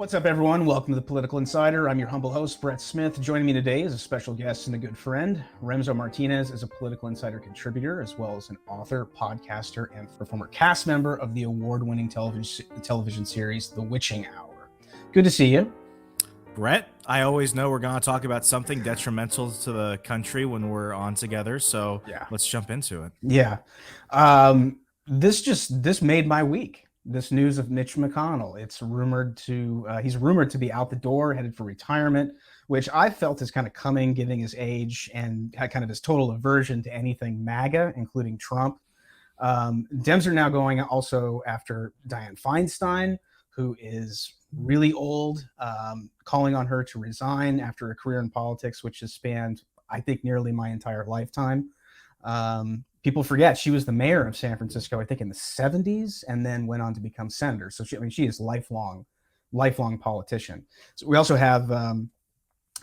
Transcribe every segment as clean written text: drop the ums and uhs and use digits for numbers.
What's up, everyone? Welcome to the Political Insider. I'm your humble host, Brett Smith. Joining me today is a special guest and a good friend. Remso Martinez is a Political Insider contributor, as well as an author, podcaster, and former cast member of the award-winning television series, The Witching Hour. Good to see you. Brett, I always know we're going to talk about something detrimental to the country when we're on together, so Let's jump into it. Yeah. This made my week. This news of Mitch McConnell. It's rumored he's rumored to be out the door, headed for retirement, which I felt is kind of coming, given his age and kind of his total aversion to anything MAGA, including Trump. Dems are now going also after Diane Feinstein, who is really old, calling on her to resign after a career in politics, which has spanned, I think, nearly my entire lifetime. People forget she was the mayor of San Francisco, I think, in the 70s, and then went on to become senator. So she is lifelong politician. So we also have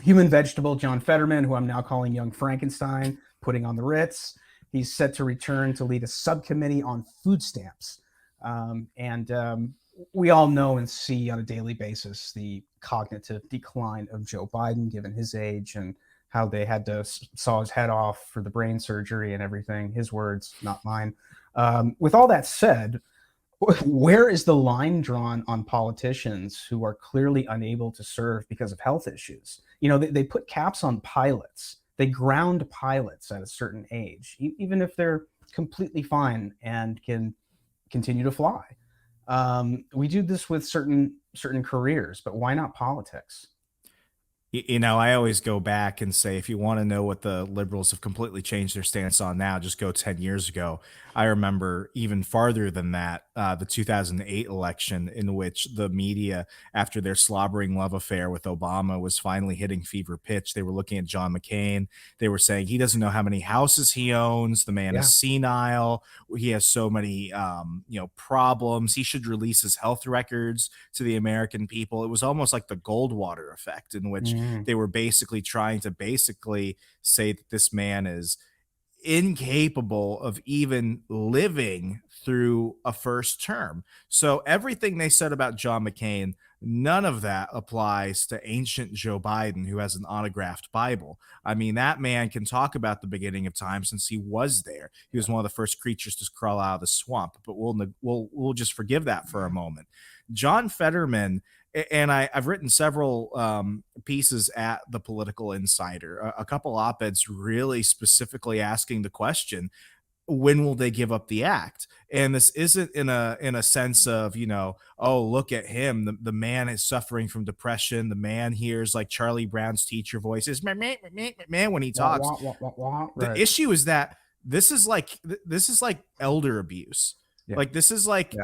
human vegetable John Fetterman, who I'm now calling Young Frankenstein, putting on the Ritz. He's set to return to lead a subcommittee on food stamps. We all know and see on a daily basis the cognitive decline of Joe Biden, given his age, and how they had to saw his head off for the brain surgery and everything. His words, not mine. With all that said, where is the line drawn on politicians who are clearly unable to serve because of health issues? You know, they put caps on pilots. They ground pilots at a certain age, even if they're completely fine and can continue to fly. We do this with certain careers, but why not politics? You know, I always go back and say, if you want to know what the liberals have completely changed their stance on now, just go 10 years ago. I remember even farther than that, the 2008 election, in which the media, after their slobbering love affair with Obama was finally hitting fever pitch, they were looking at John McCain. They were saying he doesn't know how many houses he owns. The man is senile. He has so many, problems. He should release his health records to the American people. It was almost like the Goldwater effect, in which they were basically trying to say that this man is incapable of even living through a first term. So everything they said about John McCain, none of that applies to ancient Joe Biden, who has an autographed Bible. I mean, that man can talk about the beginning of time since he was there. He was one of the first creatures to crawl out of the swamp, but we'll just forgive that for a moment. John Fetterman, and I've written several pieces at the Political Insider, a couple op-eds really specifically asking the question, when will they give up the act? And this isn't in a sense of, oh, look at him. The man is suffering from depression. The man hears like Charlie Brown's teacher voices, man, when he talks. The issue is that this is like elder abuse. Like this is like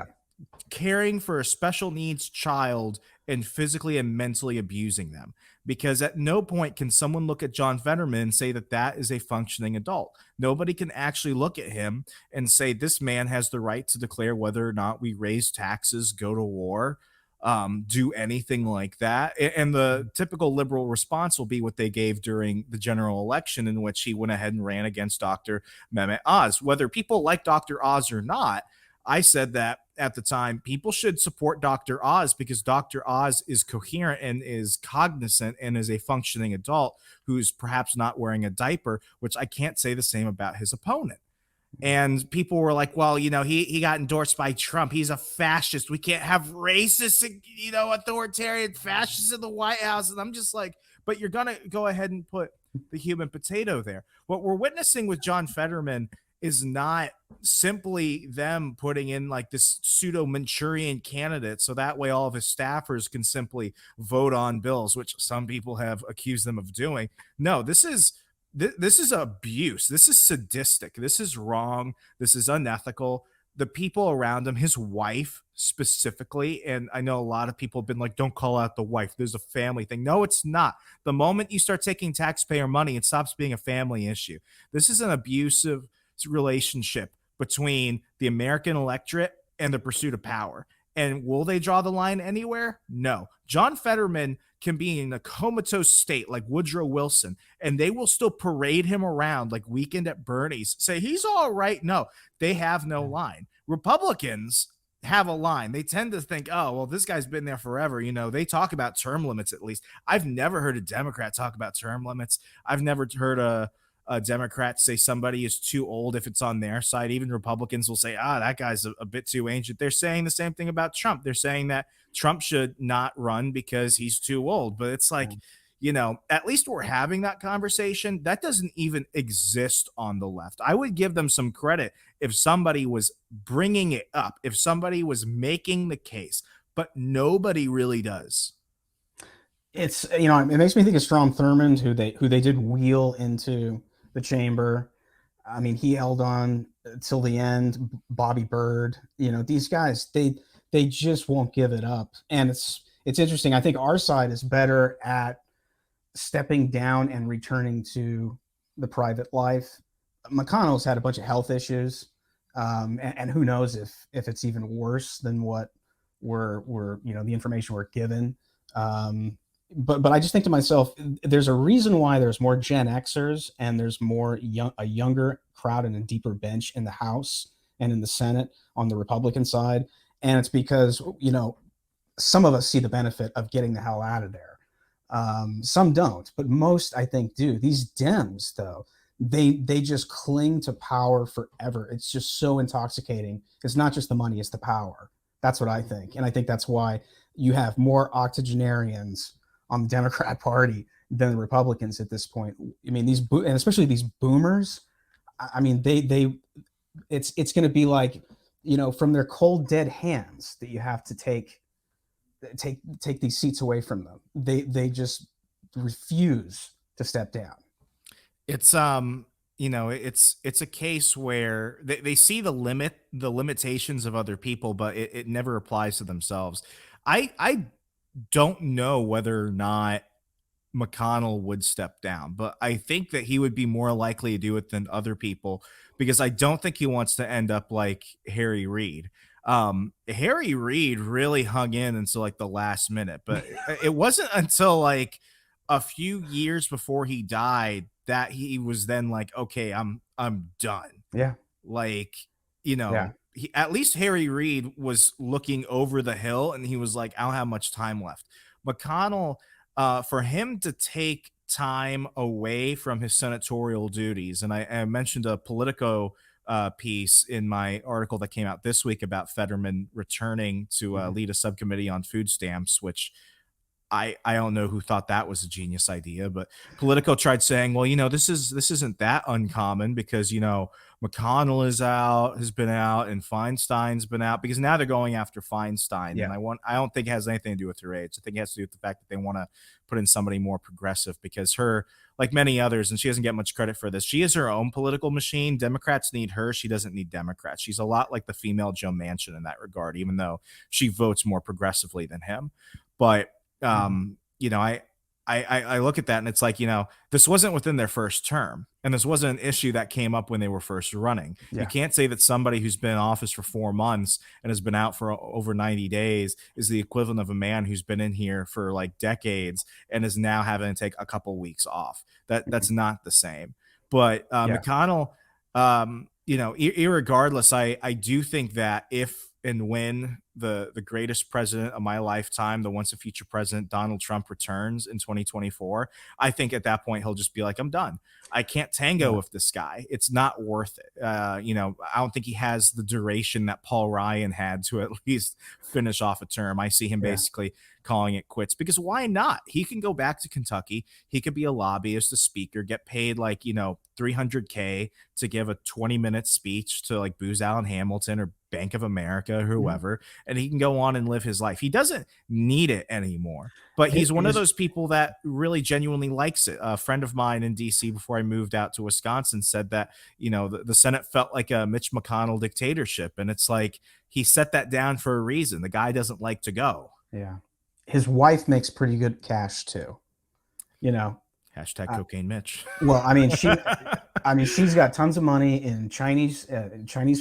caring for a special needs child and physically and mentally abusing them, because at no point can someone look at John Fetterman and say that is a functioning adult. Nobody can actually look at him and say this man has the right to declare whether or not we raise taxes, go to war, do anything like that. And the typical liberal response will be what they gave during the general election, in which he went ahead and ran against Dr. Mehmet Oz. Whether people like Dr. Oz or not, I said that at the time, people should support Dr. Oz because Dr. Oz is coherent and is cognizant and is a functioning adult who's perhaps not wearing a diaper, which I can't say the same about his opponent. And people were like, well, he got endorsed by Trump. He's a fascist. We can't have racist, authoritarian fascists in the White House. And I'm just like, but you're going to go ahead and put the human potato there. What we're witnessing with John Fetterman is not simply them putting in like this pseudo Manchurian candidate so that way all of his staffers can simply vote on bills, which some people have accused them of doing. No, this is abuse. This is sadistic. This is wrong. This is unethical. The people around him, his wife specifically, and I know a lot of people have been like, don't call out the wife. There's a family thing. No, it's not. The moment you start taking taxpayer money, it stops being a family issue. This is an abusive relationship between the American electorate and the pursuit of power. And will they draw the line anywhere? No. John Fetterman can be in a comatose state like Woodrow Wilson, and they will still parade him around like Weekend at Bernie's, say he's all right. No, they have no line. Republicans, have a line. They tend to think, oh, well, this guy's been there forever. They talk about term limits at least. I've never heard a Democrat talk about term limits. I've never heard a Democrat say somebody is too old if it's on their side. Even Republicans will say, that guy's a bit too ancient. They're saying the same thing about Trump. They're saying that Trump should not run because he's too old. But it's like, at least we're having that conversation. That doesn't even exist on the left. I would give them some credit if somebody was bringing it up, if somebody was making the case, but nobody really does. It's, it makes me think of Strom Thurmond, who they did wheel into the chamber. I mean, he held on till the end. Bobby Byrd, these guys, they just won't give it up. And it's interesting. I think our side is better at stepping down and returning to the private life. McConnell's had a bunch of health issues, and who knows if it's even worse than what we're the information we're given. But I just think to myself, there's a reason why there's more Gen Xers and there's a younger crowd and a deeper bench in the House and in the Senate on the Republican side, and it's because some of us see the benefit of getting the hell out of there. Some don't, but most, I think, do. These Dems, though, they just cling to power forever. It's just so intoxicating. It's not just the money, it's the power. That's what I think. And I think that's why you have more octogenarians on the Democrat Party than the Republicans at this point. I mean, and especially these boomers, I mean, it's going to be like, from their cold, dead hands that you have to take these seats away from them. They just refuse to step down. It's it's a case where they see the limitations of other people, but it never applies to themselves. I don't know whether or not McConnell would step down, but I think that he would be more likely to do it than other people, because I don't think he wants to end up like Harry Reid. Harry Reid really hung in until like the last minute, but it wasn't until like a few years before he died that he was then like, okay, I'm done. Yeah. Like, at least Harry Reid was looking over the hill and he was like, I don't have much time left. McConnell, for him to take time away from his senatorial duties, and I mentioned a Politico piece in my article that came out this week about Fetterman returning to lead a subcommittee on food stamps, which I don't know who thought that was a genius idea, but Politico tried saying, well, this isn't that uncommon because, McConnell has been out and Feinstein's been out, because now they're going after Feinstein. Yeah. And I don't think it has anything to do with her age. I think it has to do with the fact that they want to put in somebody more progressive, because her, like many others, and she doesn't get much credit for this, she is her own political machine. Democrats need her. She doesn't need Democrats. She's a lot like the female Joe Manchin in that regard, even though she votes more progressively than him. But I look at that and it's like, this wasn't within their first term, and this wasn't an issue that came up when they were first running. Yeah. You can't say that somebody who's been in office for 4 months and has been out for over 90 days is the equivalent of a man who's been in here for like decades and is now having to take a couple weeks off. That's not the same. But McConnell, irregardless, I do think that if and when the greatest president of my lifetime, the once a future president, Donald Trump, returns in 2024, I think at that point he'll just be like, I'm done. I can't tango with this guy. It's not worth it. I don't think he has the duration that Paul Ryan had to at least finish off a term. I see him basically calling it quits, because why not? He can go back to Kentucky. He could be a lobbyist, a speaker, get paid like, $300K to give a 20-minute speech to like Booz Allen Hamilton or Bank of America or whoever, and he can go on and live his life. He doesn't need it anymore, but he's one of those people that really genuinely likes it. A friend of mine in DC before I moved out to Wisconsin said that, the Senate felt like a Mitch McConnell dictatorship. And it's like, he set that down for a reason. The guy doesn't like to go. Yeah. His wife makes pretty good cash too, Hashtag cocaine Mitch. Well, I mean, she's got tons of money in Chinese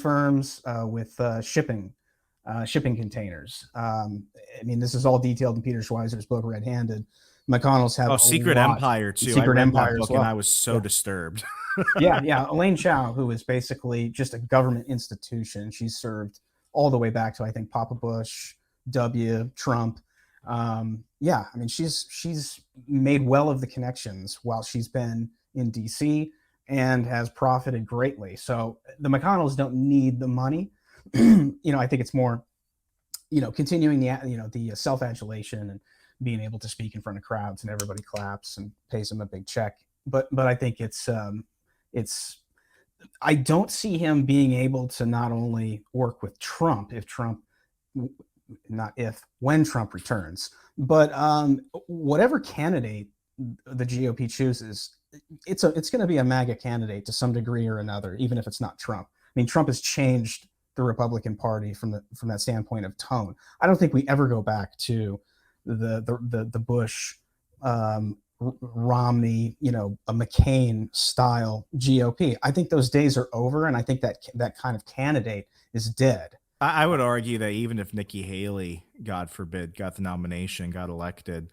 firms with shipping containers. I mean, this is all detailed in Peter Schweizer's book, Red Handed. McConnell's have Secret Empire too. Secret Empire book, as well. And I was so disturbed. yeah. Elaine Chao, who is basically just a government institution. She served all the way back to, I think, Papa Bush, W, Trump. Yeah, I mean, she's made well of the connections while she's been in DC and has profited greatly. So the McConnells don't need the money. I think it's more, continuing the self-adulation and being able to speak in front of crowds and everybody claps and pays him a big check. But I think it's I don't see him being able to not only work with Trump if Trump not if when Trump returns, but whatever candidate the GOP chooses, it's going to be a MAGA candidate to some degree or another, even if it's not Trump. I mean, Trump has changed the Republican Party from that standpoint of tone. I don't think we ever go back to the Bush, Romney, a McCain style GOP. I think those days are over, and I think that kind of candidate is dead. I would argue that even if Nikki Haley, God forbid, got the nomination, got elected,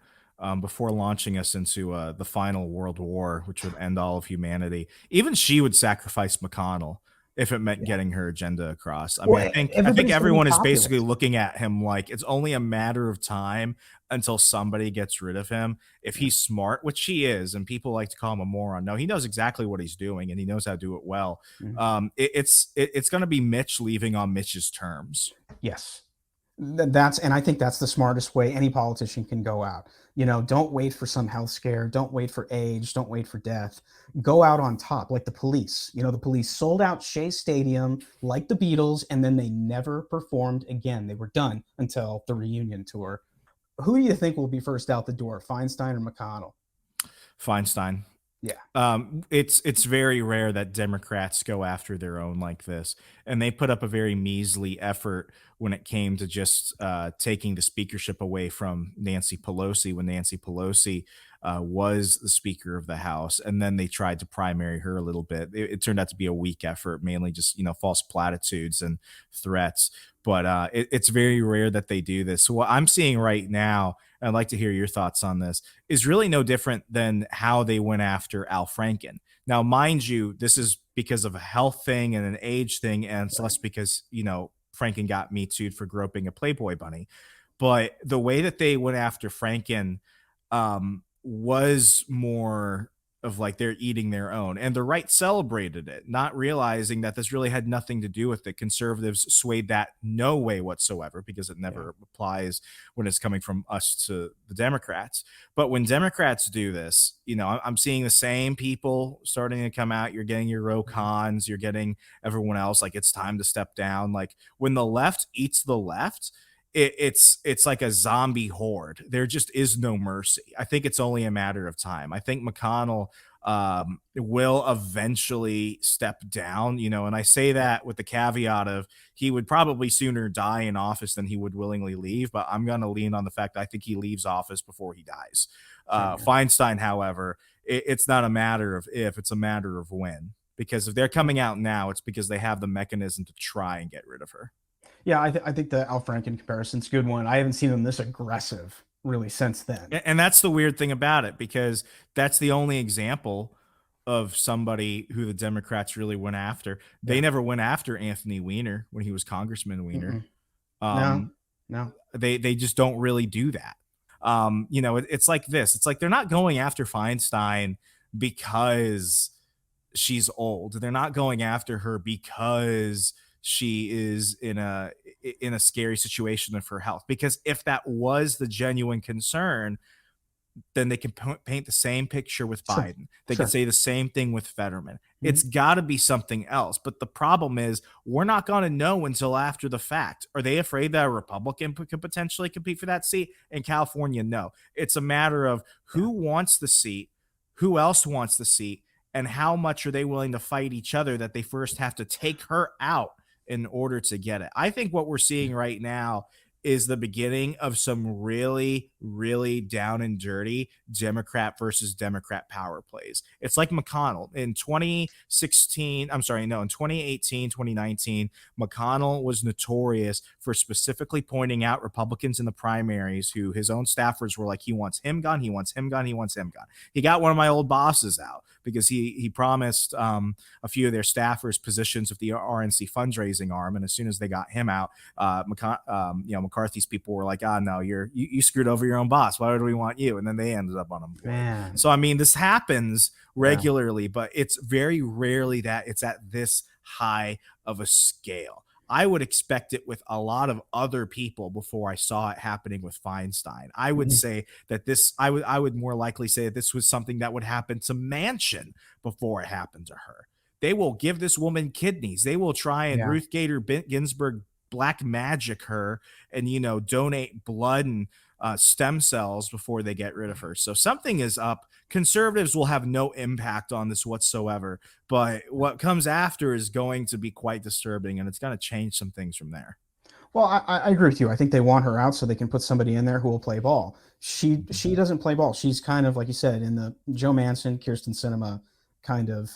before launching us into the final world war, which would end all of humanity, even she would sacrifice McConnell if it meant getting her agenda across. I mean, I think everyone is basically looking at him like it's only a matter of time until somebody gets rid of him. If he's smart, which he is, and people like to call him a moron. No, he knows exactly what he's doing, and he knows how to do it well. It's going to be Mitch leaving on Mitch's terms. Yes. And I think that's the smartest way any politician can go out. Don't wait for some health scare. Don't wait for age. Don't wait for death. Go out on top, like the police. The police sold out Shea Stadium like the Beatles, and then they never performed again. They were done until the reunion tour. Who do you think will be first out the door, Feinstein or McConnell? Feinstein. Yeah. It's very rare that Democrats go after their own like this, and they put up a very measly effort when it came to just taking the speakership away from Nancy Pelosi when Nancy Pelosi was the Speaker of the House, and then they tried to primary her a little bit. It turned out to be a weak effort, mainly just false platitudes and threats. But it's very rare that they do this. So what I'm seeing right now, and I'd like to hear your thoughts on this, is really no different than how they went after Al Franken. Now, mind you, this is because of a health thing and an age thing, and it's less because, Franken got Me Too'd for groping a Playboy bunny. But the way that they went after Franken was more of like they're eating their own, and the right celebrated it, not realizing that this really had nothing to do with it. Conservatives swayed that no way whatsoever, because it never applies when it's coming from us to the Democrats. But when Democrats do this, I'm seeing the same people starting to come out. You're getting your Ro Khans, you're getting everyone else like it's time to step down. Like when the left eats the left, it's like a zombie horde. There just is no mercy. I think it's only a matter of time. I think McConnell will eventually step down, and I say that with the caveat of he would probably sooner die in office than he would willingly leave, but I'm going to lean on the fact that I think he leaves office before he dies. Feinstein, however, it's not a matter of if, it's a matter of when, because if they're coming out now, it's because they have the mechanism to try and get rid of her. Yeah, I think the Al Franken comparison's a good one. I haven't seen him this aggressive really since then. And that's the weird thing about it, because that's the only example of somebody who the Democrats really went after. They never went after Anthony Weiner when he was Congressman Weiner. No. They just don't really do that. It's like this. It's like they're not going after Feinstein because she's old. They're not going after her because she is in a scary situation of her health. Because if that was the genuine concern, then they can paint the same picture with Biden. They can say the same thing with Fetterman. It's got to be something else. But the problem is, we're not going to know until after the fact. Are they afraid that a Republican could potentially compete for that seat? In California, no. It's a matter of who wants the seat, who else wants the seat, and how much are they willing to fight each other that they first have to take her out in order to get it. I think what we're seeing right now is the beginning of some really, really down and dirty Democrat versus Democrat power plays. It's like McConnell in 2018, 2019, McConnell was notorious for specifically pointing out Republicans in the primaries who his own staffers were like, he wants him gone, he wants him gone, he wants him gone. He got one of my old bosses out because he promised a few of their staffers positions with the RNC fundraising arm, and as soon as they got him out, McCarthy's people were like, "Ah, no, you screwed over your own boss. Why would we want you?" And then they ended up on a board. Man. So I mean, this happens Yeah. regularly, but it's very rarely that it's at this high of a scale. I would expect it with a lot of other people before I saw it happening with Feinstein. I would Mhm. say that I would more likely say that this was something that would happen to Manchin before it happened to her. They will give this woman kidneys. They will try and Yeah. Ruth Gator Ginsburg black magic her and donate blood and stem cells before they get rid of her. So something is up. Conservatives will have no impact on this whatsoever, but what comes after is going to be quite disturbing, and it's going to change some things from there. Well, I agree with you. I think they want her out so they can put somebody in there who will play ball. She doesn't play ball. She's kind of like you said in the Joe Manchin, Kirsten Sinema kind of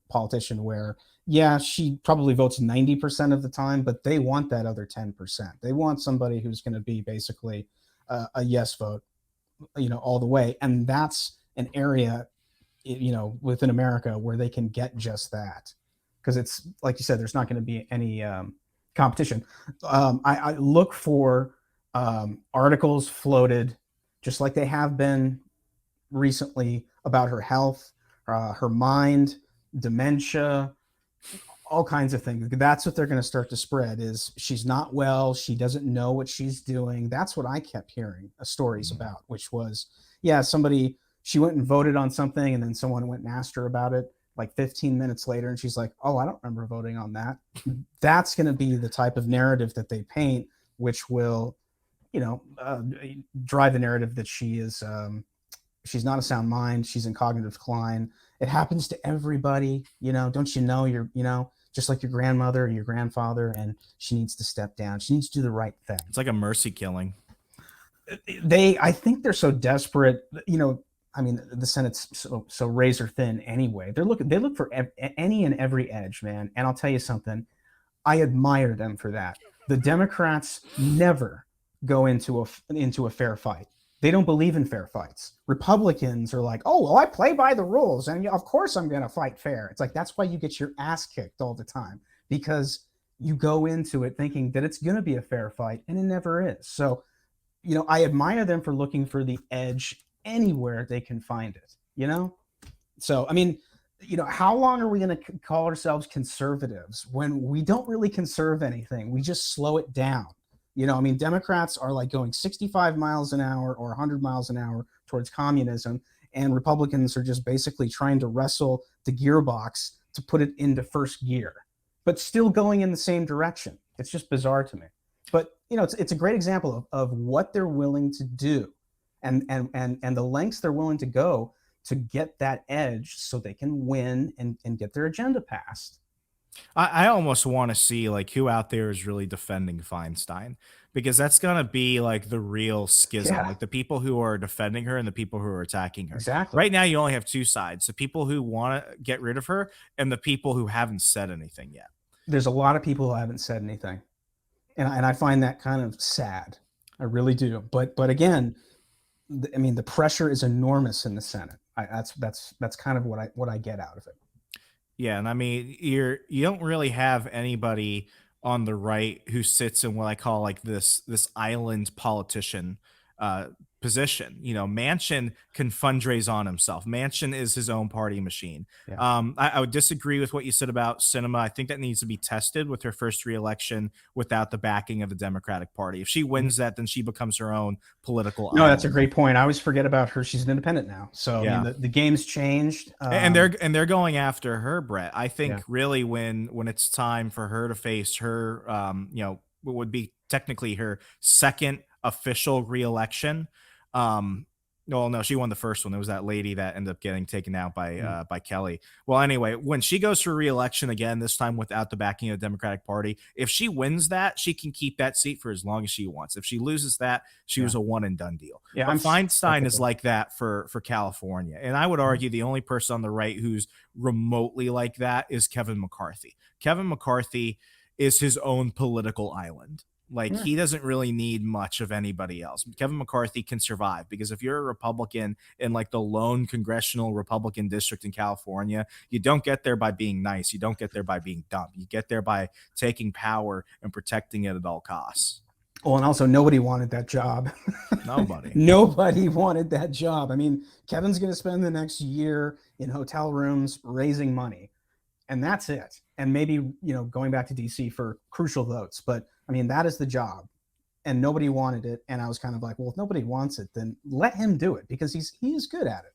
politician where yeah, she probably votes 90% of the time, but they want that other 10%. They want somebody who's going to be basically a yes vote, all the way, and that's an area within America where they can get just that because it's like you said, there's not going to be any competition. I look for articles floated, just like they have been recently, about her health, her mind, dementia, all kinds of things. That's what they're going to start to spread is she's not well. She doesn't know what she's doing. That's what I kept hearing stories about, which was, yeah, she went and voted on something and then someone went and asked her about it like 15 minutes later. And she's like, oh, I don't remember voting on that. That's going to be the type of narrative that they paint, which will, drive the narrative that she's not a sound mind. She's in cognitive decline. It happens to everybody, don't you know, just like your grandmother or your grandfather, and she needs to step down. She needs to do the right thing. It's like a mercy killing. I think they're so desperate, I mean, the Senate's so razor thin anyway. They look for any and every edge, man. And I'll tell you something, I admire them for that. The Democrats never go into a fair fight. They don't believe in fair fights. Republicans are like, oh, well, I play by the rules, and of course I'm going to fight fair. It's like that's why you get your ass kicked all the time, because you go into it thinking that it's going to be a fair fight, and it never is. So, I admire them for looking for the edge anywhere they can find it. So, I mean, how long are we going to call ourselves conservatives when we don't really conserve anything? We just slow it down. I mean, Democrats are like going 65 miles an hour or 100 miles an hour towards communism, and Republicans are just basically trying to wrestle the gearbox to put it into first gear, but still going in the same direction. It's just bizarre to me. But, it's a great example of what they're willing to do and the lengths they're willing to go to get that edge so they can win and get their agenda passed. I almost want to see like who out there is really defending Feinstein, because that's gonna be like the real schism, Yeah, like the people who are defending her and the people who are attacking her. exactly. Right now, you only have two sides: the people who want to get rid of her and the people who haven't said anything yet. There's a lot of people who haven't said anything, and I find that kind of sad. I really do. But again, I mean, the pressure is enormous in the Senate. That's kind of what I get out of it. Yeah, and I mean, you don't really have anybody on the right who sits in what I call like this island politician uh position. Manchin can fundraise on himself. Manchin is his own party machine. Yeah. I would disagree with what you said about Cinema. I think that needs to be tested with her first reelection without the backing of the Democratic Party. If she wins that, then she becomes her own political No, that's a island. great point. I always forget about her. She's an independent now. So I mean, Yeah. the game's changed. And they're going after her, Brett. I Yeah. think really when it's time for her to face her, what would be technically her second official reelection. Well, no, she won the first one. There was that lady that ended up getting taken out by Kelly. Well, anyway, when she goes for reelection again, this time without the backing of the Democratic Party, if she wins that, she can keep that seat for as long as she wants. If she loses that, she was a one and done deal. Yeah, But I'm Feinstein is skeptical. like that for California, and I would argue the only person on the right who's remotely like that is Kevin McCarthy. Kevin McCarthy is his own political island. Like, Yeah. he doesn't really need much of anybody else. Kevin McCarthy can survive because if you're a Republican in like the lone congressional Republican district in California, you don't get there by being nice. You don't get there by being dumb. You get there by taking power and protecting it at all costs. Well, and also nobody wanted that job. Nobody. Nobody wanted that job. I mean, Kevin's going to spend the next year in hotel rooms raising money, and that's it. And maybe, going back to DC for crucial votes. But I mean, that is the job. And nobody wanted it. And I was kind of like, well, if nobody wants it, then let him do it because he is good at it.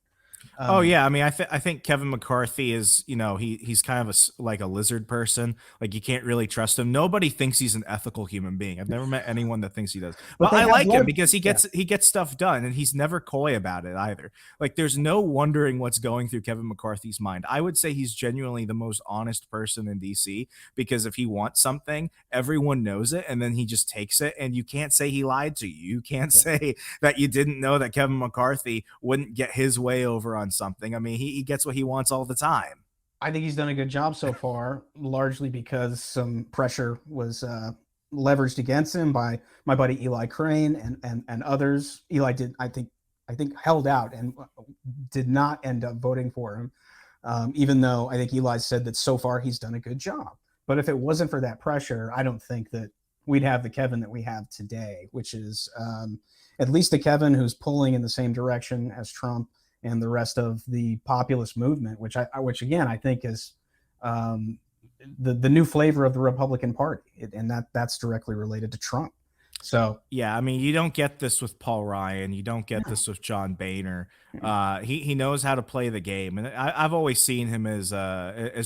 Oh yeah, I mean, I think Kevin McCarthy is, he's kind of like a lizard person. Like, you can't really trust him. Nobody thinks he's an ethical human being. I've never met anyone that thinks he does. But But they I have like him led, because yeah, he gets stuff done, and he's never coy about it either. Like, there's no wondering what's going through Kevin McCarthy's mind. I would say he's genuinely the most honest person in DC, because if he wants something, everyone knows it, and then he just takes it, and you can't say he lied to you. You can't yeah. say that you didn't know that Kevin McCarthy wouldn't get his way over on something. I mean, he gets what he wants all the time. I think he's done a good job so far, largely because some pressure was leveraged against him by my buddy Eli Crane and others. Eli did, I think held out and did not end up voting for him, even though I think Eli said that so far he's done a good job. But if it wasn't for that pressure, I don't think that we'd have the Kevin that we have today, which is at least a Kevin who's pulling in the same direction as Trump and the rest of the populist movement, which again I think is the new flavor of the Republican Party, and that's directly related to Trump. So Yeah, I mean, you don't get this with Paul Ryan. You don't get no. this with John Boehner. He knows how to play the game, and I've always seen him as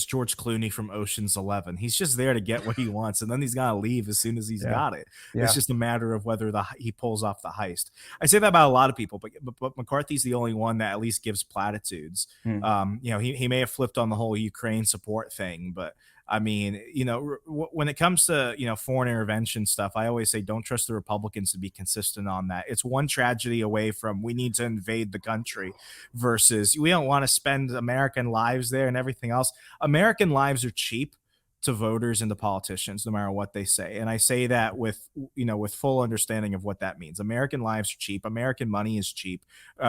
George Clooney from Ocean's 11. He's just there to get what he wants, and then he's got to leave as soon as he's Yeah, got it. It's yeah. just a matter of whether he pulls off the heist. I say that about a lot of people, but McCarthy's the only one that at least gives platitudes. Hmm. He may have flipped on the whole Ukraine support thing, but I mean, when it comes to, foreign intervention stuff, I always say don't trust the Republicans to be consistent on that. It's one tragedy away from we need to invade the country versus we don't want to spend American lives there and everything else. American lives are cheap to voters and to politicians, no matter what they say. And I say that with full understanding of what that means. American lives are cheap. American money is cheap.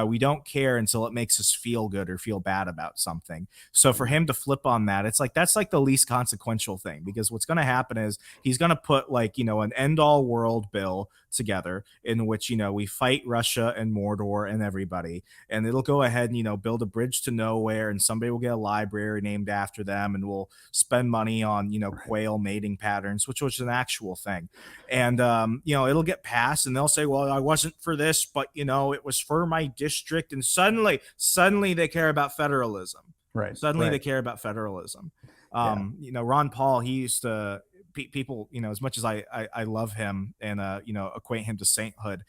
We don't care until it makes us feel good or feel bad about something. So for him to flip on that, it's like that's like the least consequential thing, because what's going to happen is he's going to put an end all world bill together in which we fight Russia and Mordor and everybody, and it'll go ahead and build a bridge to nowhere, and somebody will get a library named after them, and we'll spend money on quail mating patterns, which was an actual thing, and it'll get passed, and they'll say, well, I wasn't for this, but it was for my district, and suddenly they care about federalism. Right. Suddenly they Right. care about federalism. Yeah. Ron Paul, he used to people, as much as I love him and acquaint him to sainthood,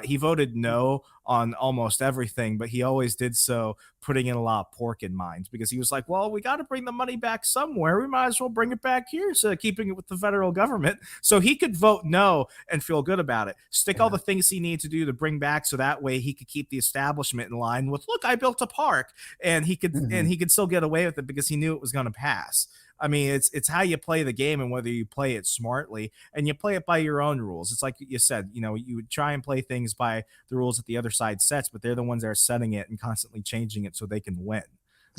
he voted no on almost everything, but he always did so putting in a lot of pork in mind, because he was like, well, we got to bring the money back somewhere, we might as well bring it back here, so keeping it with the federal government, so he could vote no and feel good about it, stick all Yeah. the things he needed to do to bring back, so that way he could keep the establishment in line with, look, I built a park, and he could still get away with it because he knew it was going to pass. I mean, it's how you play the game and whether you play it smartly, and you play it by your own rules. It's like you said, you would try and play things by the rules that the other side sets, but they're the ones that are setting it and constantly changing it so they can win.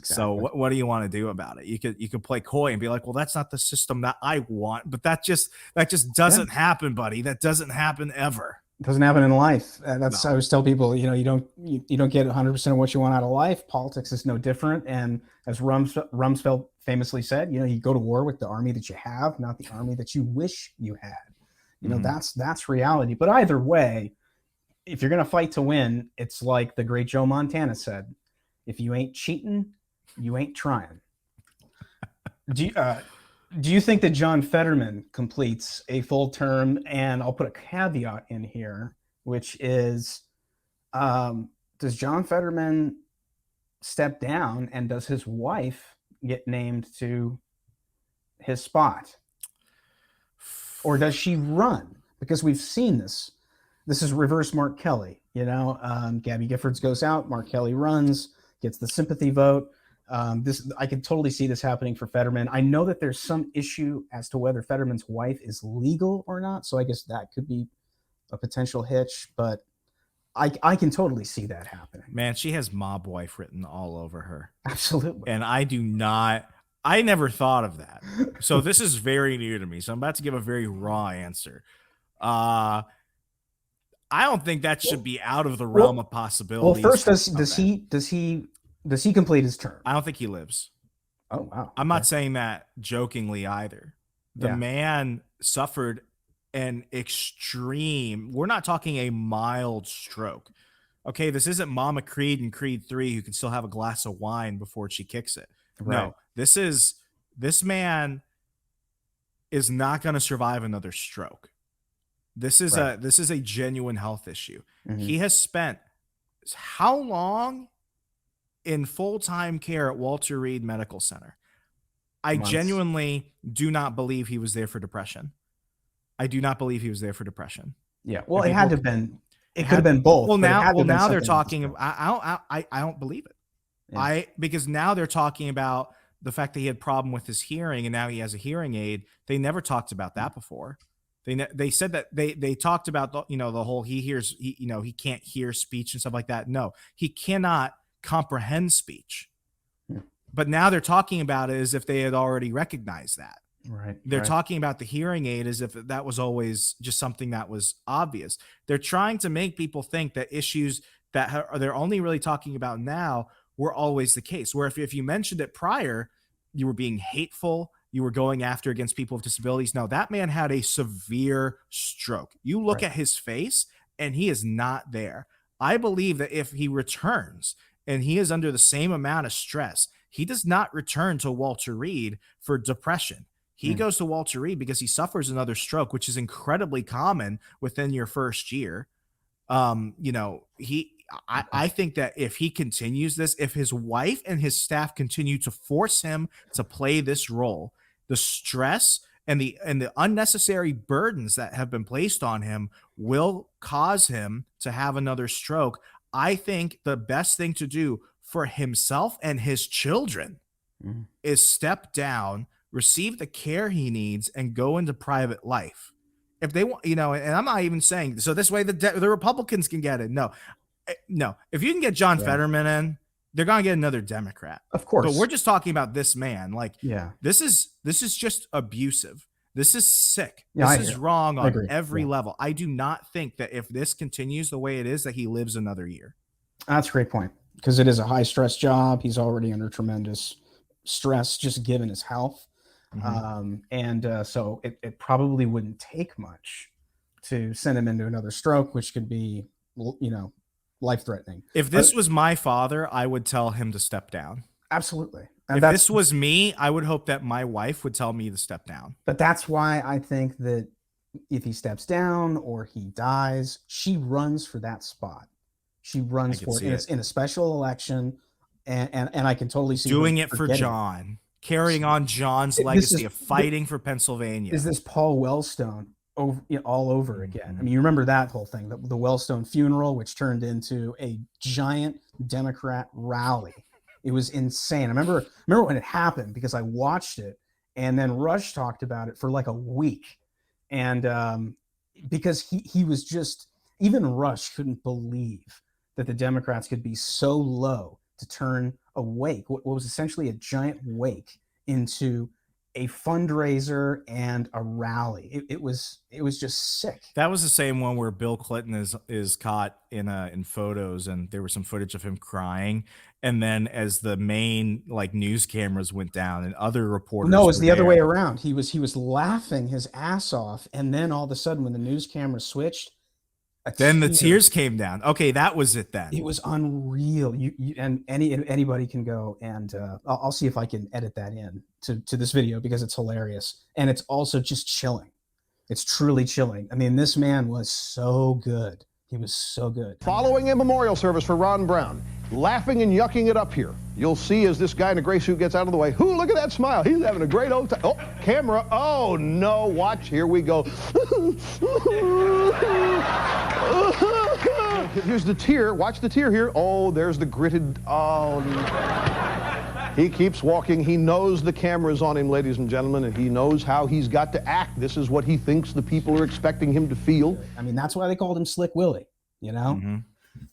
So Exactly. what do you want to do about it? You could play coy and be like, well, that's not the system that I want, but that just Yeah. doesn't happen, buddy. That doesn't happen ever. It doesn't happen in life. That's I No. always tell people, you don't get 100% of what you want out of life. Politics is no different. And as Rumsfeld famously said, you go to war with the army that you have, not the army that you wish you had. Mhm. That's reality. But either way, if you're going to fight to win, it's like the great Joe Montana said: if you ain't cheating, you ain't trying. Do you, uh, do you think that John Fetterman completes a full term? And I'll put a caveat in here, which is, does John Fetterman step down, and does his wife get named to his spot? Or does she run? Because we've seen this. This is reverse Mark Kelly. Gabby Giffords goes out, Mark Kelly runs, gets the sympathy vote. This I can totally see this happening for Fetterman. I know that there's some issue as to whether Fetterman's wife is legal or not, so I guess that could be a potential hitch. But I can totally see that happening. Man, she has mob wife written all over her. Absolutely. And I never thought of that. So this is very new to me. So I'm about to give a very raw answer. I don't think that should be out of the realm of possibilities. Well, first, does he complete his term? I don't think he lives. Oh, wow. I'm not saying that jokingly either. The man suffered an extreme, we're not talking a mild stroke. Okay, this isn't Mama Creed in Creed 3 who can still have a glass of wine before she kicks it. Right. No, this man is not going to survive another stroke. This is a genuine health issue. Mm-hmm. He has spent how long in full-time care at Walter Reed Medical Center? I genuinely do not believe he was there for depression. I do not believe he was there for depression. Yeah. Well, it had to have been. It could have been both. Well, now they're talking. I don't believe it. Yeah. Because now they're talking about the fact that he had a problem with his hearing and now he has a hearing aid. They never talked about that before. They said that they talked about the whole he can't hear speech and stuff like that. No, he cannot comprehend speech. Yeah. But now they're talking about it as if they had already recognized that. Right. They're talking about the hearing aid as if that was always just something that was obvious. They're trying to make people think that issues that they're only really talking about now were always the case. Where if you mentioned it prior, you were being hateful, you were going after against people with disabilities. No, that man had a severe stroke. You look at his face and he is not there. I believe that if he returns and he is under the same amount of stress, he does not return to Walter Reed for depression. He goes to Walter Reed because he suffers another stroke, which is incredibly common within your first year. I think that if he continues this, if his wife and his staff continue to force him to play this role, the stress and the unnecessary burdens that have been placed on him will cause him to have another stroke. I think the best thing to do for himself and his children is step down, receive the care he needs, and go into private life. If they want, and I'm not even saying so this way the Republicans can get it. No. If you can get John Fetterman in, they're gonna get another Democrat, of course. But we're just talking about this man. This is just abusive. This is sick. This is wrong on every level. I do not think that if this continues the way it is, that he lives another year. That's a great point, because it is a high stress job. He's already under tremendous stress just given his health. So it probably wouldn't take much to send him into another stroke, which could be, life-threatening. If this was my father, I would tell him to step down. Absolutely. And if this was me, I would hope that my wife would tell me to step down. But that's why I think that if he steps down or he dies, she runs for that spot. She runs for it in a special election, and I can totally see doing it for John. Carrying on John's legacy of fighting for Pennsylvania. Is this Paul Wellstone all over again? I mean, you remember that whole thing, the Wellstone funeral, which turned into a giant Democrat rally. It was insane. I remember when it happened, because I watched it, and then Rush talked about it for like a week. And because he was just, even Rush couldn't believe that the Democrats could be so low to turn a wake, what was essentially a giant wake, into a fundraiser and a rally. It was just sick. That was the same one where Bill Clinton is caught in photos, and there was some footage of him crying. And then as the main news cameras went down and other reporters, no, it was the other way around. He was laughing his ass off, and then all of a sudden, when the news cameras switched, then the tears came down. Okay, that was it then. It was unreal. You and anybody can go, and I'll see if I can edit that in to this video, because it's hilarious, and it's also just chilling. It's truly chilling. I mean, this man was so good. He was so good. Following a memorial service for Ron Brown, laughing and yucking it up here. You'll see as this guy in a gray suit gets out of the way. Look at that smile. He's having a great old time. Oh, camera. Oh, no. Watch. Here we go. Here's the tear. Watch the tear here. Oh, there's the gritted. Oh. He keeps walking. He knows the camera's on him, ladies and gentlemen, and he knows how he's got to act. This is what he thinks the people are expecting him to feel. I mean, that's why they called him Slick Willie, you know? Mm-hmm.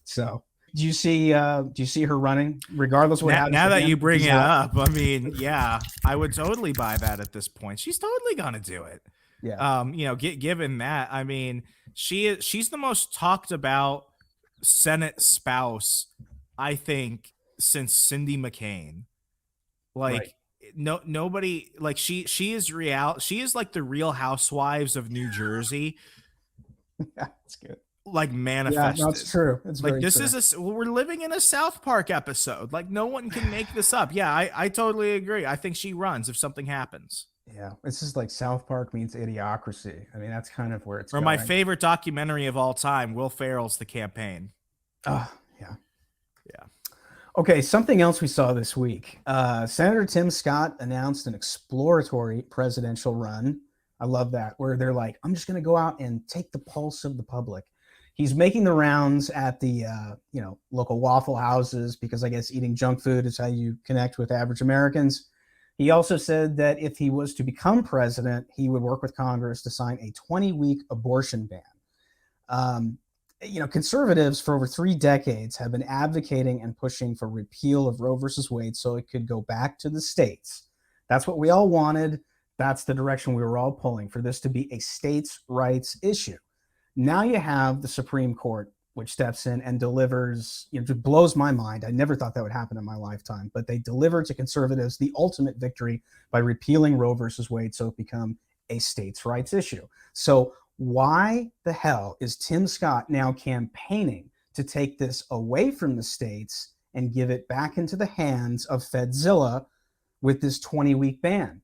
So do you see her running regardless of what happens? Now that you bring it up, I mean, yeah, I would totally buy that at this point. She's totally going to do it. Yeah. You know, given that, I mean, she's the most talked about Senate spouse, I think, since Cindy McCain. Like, right. Nobody, like, she is she is like the Real Housewives of New Jersey. Yeah, that's good. Like, manifested. Yeah, that's true. It's like, very this true. is we're living in a South Park episode. Like, no one can make this up. Yeah, I totally agree. I think she runs if something happens. Yeah, this is like South Park meets Idiocracy. I mean, that's kind of where it's going. My favorite documentary of all time, Will Ferrell's The Campaign. Oh, yeah. Yeah. Okay, something else we saw this week. Senator Tim Scott announced an exploratory presidential run. I love that, where they're like, I'm just going to go out and take the pulse of the public. He's making the rounds at the local Waffle Houses, because I guess eating junk food is how you connect with average Americans. He also said that if he was to become president, he would work with Congress to sign a 20-week abortion ban. Conservatives for over 3 decades have been advocating and pushing for repeal of Roe versus Wade so it could go back to the states. That's what we all wanted. That's the direction we were all pulling, for this to be a states' rights issue. Now you have the Supreme Court, which steps in and delivers, just blows my mind. I never thought that would happen in my lifetime, but they delivered to conservatives the ultimate victory by repealing Roe versus Wade so it become a states' rights issue. So why the hell is Tim Scott now campaigning to take this away from the states and give it back into the hands of Fedzilla with this 20-week ban?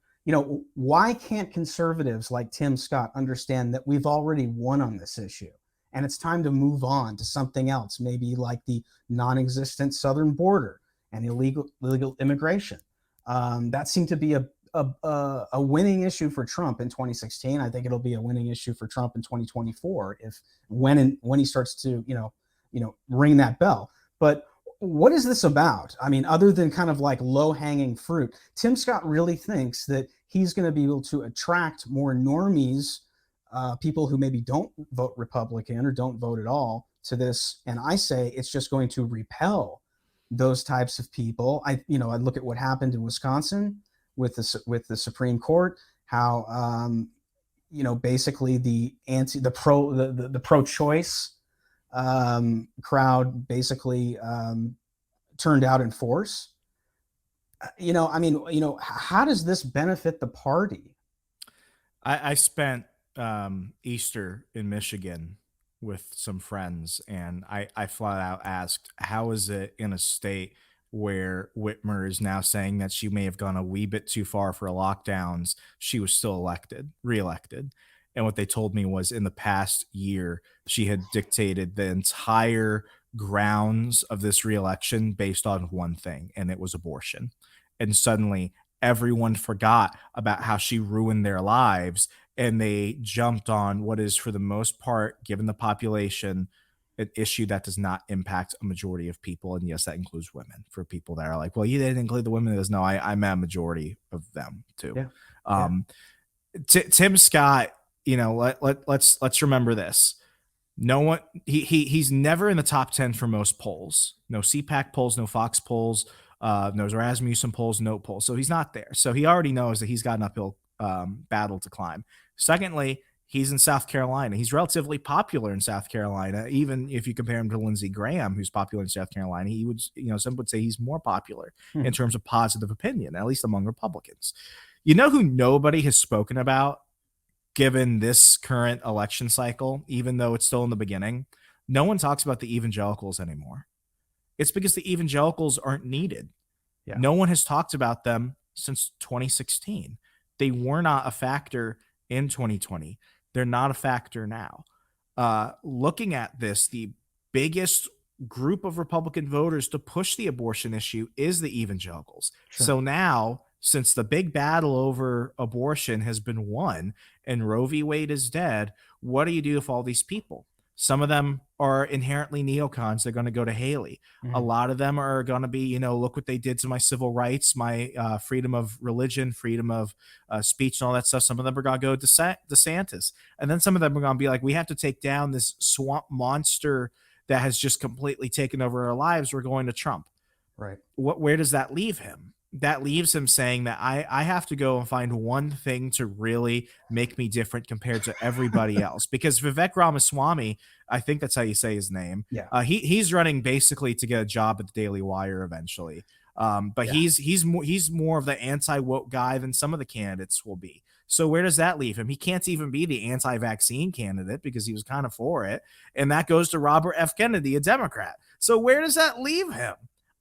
Why can't conservatives like Tim Scott understand that we've already won on this issue and it's time to move on to something else, maybe like the non-existent southern border and illegal immigration? That seemed to be a winning issue for Trump in 2016. I think it'll be a winning issue for Trump in 2024 when he starts to ring that bell. But what is this about? I mean, other than kind of like low-hanging fruit, Tim Scott really thinks that he's going to be able to attract more normies, people who maybe don't vote Republican or don't vote at all, to this. And I say it's just going to repel those types of people. I look at what happened in Wisconsin with the Supreme Court, how basically the pro-choice crowd basically turned out in force. How does this benefit the party? I spent Easter in Michigan with some friends, and I flat out asked, how is it in a state where Whitmer is now saying that she may have gone a wee bit too far for lockdowns, she was still reelected? And what they told me was, in the past year, she had dictated the entire grounds of this reelection based on one thing, and it was abortion. And suddenly everyone forgot about how she ruined their lives, and they jumped on what is, for the most part, given the population, an issue that does not impact a majority of people. And yes, that includes women. For people that are like, well, you didn't include the women. No, I'm a majority of them too. Yeah. Tim Scott, let's remember this. No one, he's never in the top 10 for most polls. No CPAC polls, no Fox polls, no Rasmussen polls, no polls. So he's not there. So he already knows that he's got an uphill battle to climb. Secondly, he's in South Carolina. He's relatively popular in South Carolina. Even if you compare him to Lindsey Graham, who's popular in South Carolina, he would, some would say he's more popular in terms of positive opinion, at least among Republicans. You know who nobody has spoken about, given this current election cycle, even though it's still in the beginning? No one talks about the evangelicals anymore. It's because the evangelicals aren't needed. Yeah. No one has talked about them since 2016. They were not a factor in 2020. They're not a factor now. Looking at this, the biggest group of Republican voters to push the abortion issue is the evangelicals. Sure. So now, since the big battle over abortion has been won and Roe v. Wade is dead, what do you do with all these people? Some of them are inherently neocons. They're going to go to Haley. A lot of them are going to be, you know, look what they did to my civil rights, my freedom of religion, freedom of speech, and all that stuff. Some of them are going to go to DeSantis. And then some of them are going to be like, we have to take down this swamp monster that has just completely taken over our lives. We're going to Trump. Right. Where does that leave him? That leaves him saying that I have to go and find one thing to really make me different compared to everybody else. Because Vivek Ramaswamy, I think that's how you say his name. Yeah. He's running basically to get a job at the Daily Wire eventually. But he's more of the anti-woke guy than some of the candidates will be. So where does that leave him? He can't even be the anti-vaccine candidate because he was kind of for it. And that goes to Robert F. Kennedy, a Democrat. So where does that leave him?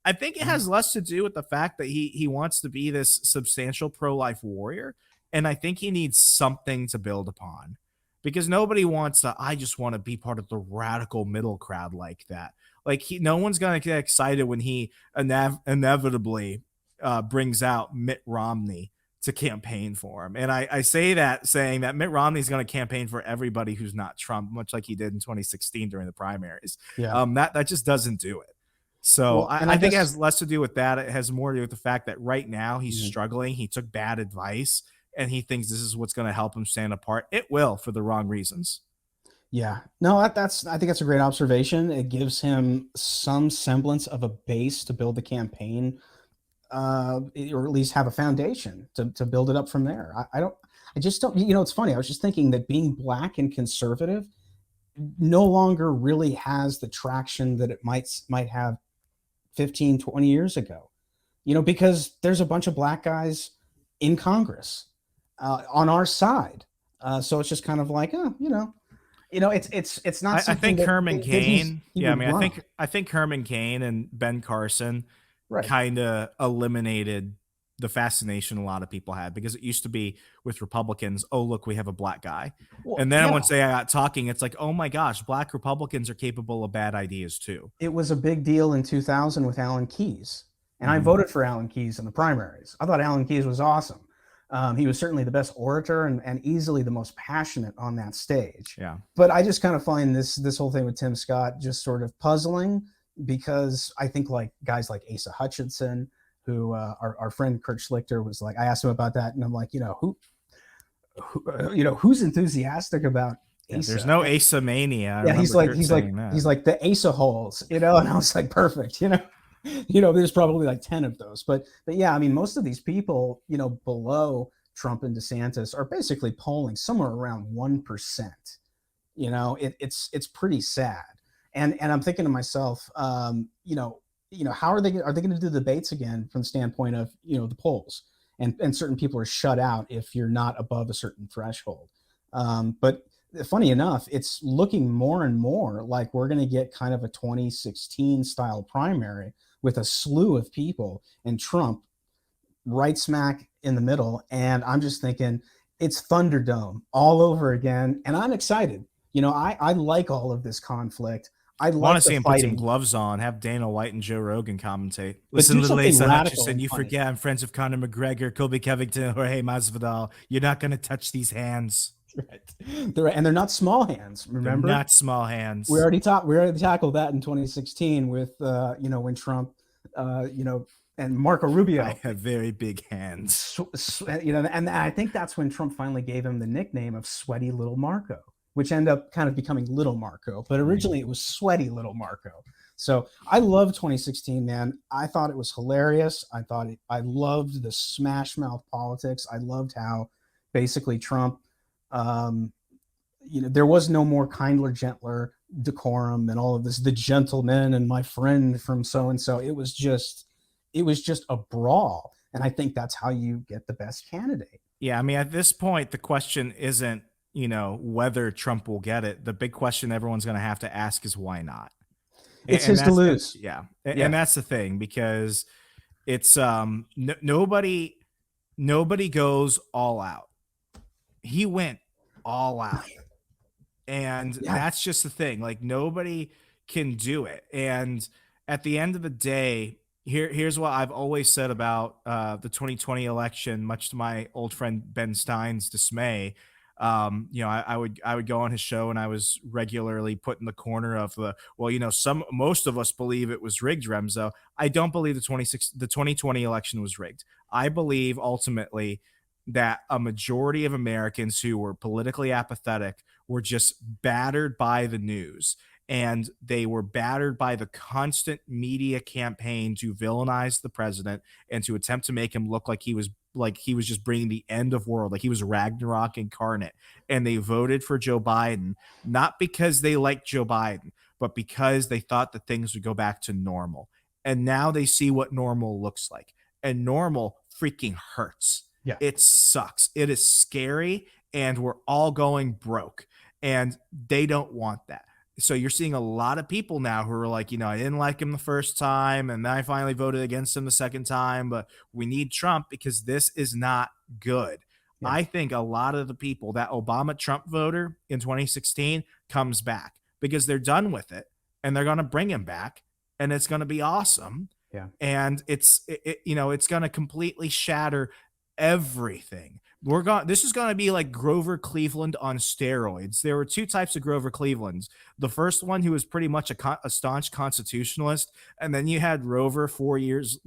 I think it has less to do with the fact that he wants to be this substantial pro-life warrior. And I think he needs something to build upon, because nobody wants to, I just want to be part of the radical middle crowd like that. Like no one's going to get excited when he inevitably brings out Mitt Romney to campaign for him. And I say that saying that Mitt Romney is going to campaign for everybody who's not Trump, much like he did in 2016 during the primaries. Yeah. That just doesn't do it. So Well, I think it has less to do with that. It has more to do with the fact that right now he's struggling. He took bad advice and he thinks this is what's going to help him stand apart. It will, for the wrong reasons. Yeah, no, I think that's a great observation. It gives him some semblance of a base to build the campaign, or at least have a foundation to build it up from there. I just don't, you know, it's funny. I was just thinking that being black and conservative no longer really has the traction that it might have 15, 20 years ago, you know, because there's a bunch of black guys in Congress on our side. So it's just kind of like, oh, you know, it's not. I think Herman Cain. Yeah, I mean, run. I think Herman Cain and Ben Carson Right. kind of eliminated the fascination a lot of people had, because it used to be with Republicans, oh, look, we have a black guy. Well, and then yeah. once they got talking, it's like, oh my gosh, black Republicans are capable of bad ideas too. It was a big deal in 2000 with Alan Keyes. And I voted for Alan Keyes in the primaries. I thought Alan Keyes was awesome. He was certainly the best orator and easily the most passionate on that stage. Yeah. But I just kind of find this whole thing with Tim Scott just sort of puzzling, because I think like guys like Asa Hutchinson, who our friend Kurt Schlichter was like, I asked him about that, and I'm like, who's enthusiastic about Asa? There's no Asa mania. Yeah, he's like the Asa holes, you know, and I was like, perfect, you know, there's probably like 10 of those, but yeah, I mean, most of these people, you know, below Trump and DeSantis are basically polling somewhere around 1%. You know, it's pretty sad, and I'm thinking to myself, how are they going to do debates again from the standpoint of, you know, the polls, and certain people are shut out if you're not above a certain threshold. But funny enough, it's looking more and more like we're going to get kind of a 2016 style primary with a slew of people and Trump right smack in the middle. And I'm just thinking it's Thunderdome all over again. And I'm excited. You know, I like all of this conflict. I want to see him put some gloves on, have Dana White and Joe Rogan commentate. Listen to Asa Hutchinson. You forget I'm friends with Conor McGregor, Colby Covington, Jorge Masvidal. You're not going to touch these hands. Right. And they're not small hands. Remember, they're not small hands. We already tackled that in 2016 with when Trump, and Marco Rubio. I have very big hands. And I think that's when Trump finally gave him the nickname of Sweaty Little Marco, which ended up kind of becoming Little Marco, but originally it was Sweaty Little Marco. So I love 2016, man. I thought it was hilarious. I loved the smash mouth politics. I loved how basically Trump, there was no more kindler, gentler decorum and all of this, the gentleman and my friend from so-and-so. It was just a brawl. And I think that's how you get the best candidate. Yeah. I mean, at this point, the question isn't, whether Trump will get it. The big question everyone's going to have to ask is why not? It's his to lose. Yeah. And that's the thing, because it's nobody goes all out. He went all out. And that's just the thing. Like, nobody can do it. And at the end of the day, here's what I've always said about the 2020 election, much to my old friend Ben Stein's dismay. I would go on his show, and I was regularly put in the corner of most of us believe it was rigged, Remso. I don't believe the 2020 election was rigged. I believe ultimately that a majority of Americans who were politically apathetic were just battered by the news, and they were battered by the constant media campaign to villainize the president and to attempt to make him look like he was just bringing the end of world, like he was Ragnarok incarnate. And they voted for Joe Biden, not because they liked Joe Biden, but because they thought that things would go back to normal. And now they see what normal looks like. And normal freaking hurts. Yeah. It sucks. It is scary, and we're all going broke. And they don't want that. So you're seeing a lot of people now who are like, I didn't like him the first time, and then I finally voted against him the second time, but we need Trump because this is not good. Yeah. I think a lot of the people, that Obama Trump voter in 2016, comes back because they're done with it, and they're going to bring him back, and it's going to be awesome. Yeah. And it's going to completely shatter everything. This is going to be like Grover Cleveland on steroids. There were two types of Grover Clevelands. The first one, who was pretty much a staunch constitutionalist, and then you had Grover 4 years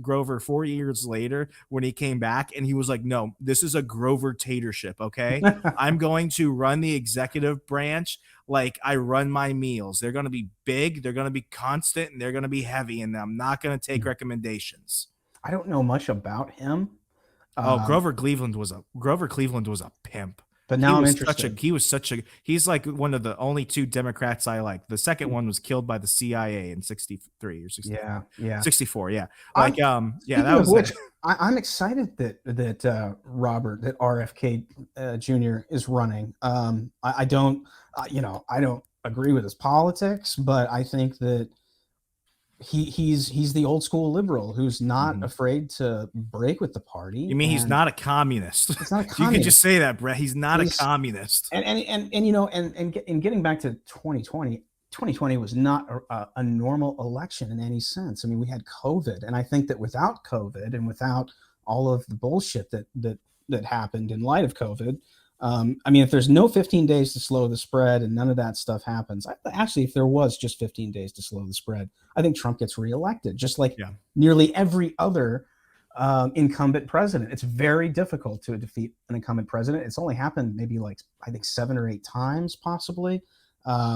later when he came back, and he was like, no, this is a Grover tatership, okay? I'm going to run the executive branch like I run my meals. They're going to be big, they're going to be constant, and they're going to be heavy, and I'm not going to take recommendations. I don't know much about him. Grover Cleveland was a pimp. But now I'm interested. He's like one of the only two Democrats I like. The second one was killed by the CIA in 63 or 64. Yeah. 64. Yeah. That was which. I'm excited that Robert, that RFK Jr. is running. I don't agree with his politics, but I think that he's the old school liberal who's not afraid to break with the party. You mean he's not a communist? He's not a communist. You can just say that, Brett. He's not a communist. And getting back to 2020 was not a normal election in any sense. I mean, we had COVID, and I think that without COVID and without all of the bullshit that happened in light of COVID, if there's no 15 days to slow the spread and none of that stuff happens, actually, if there was just 15 days to slow the spread, I think Trump gets reelected, just like nearly every other incumbent president. It's very difficult to defeat an incumbent president. It's only happened maybe I think 7 or 8 times possibly.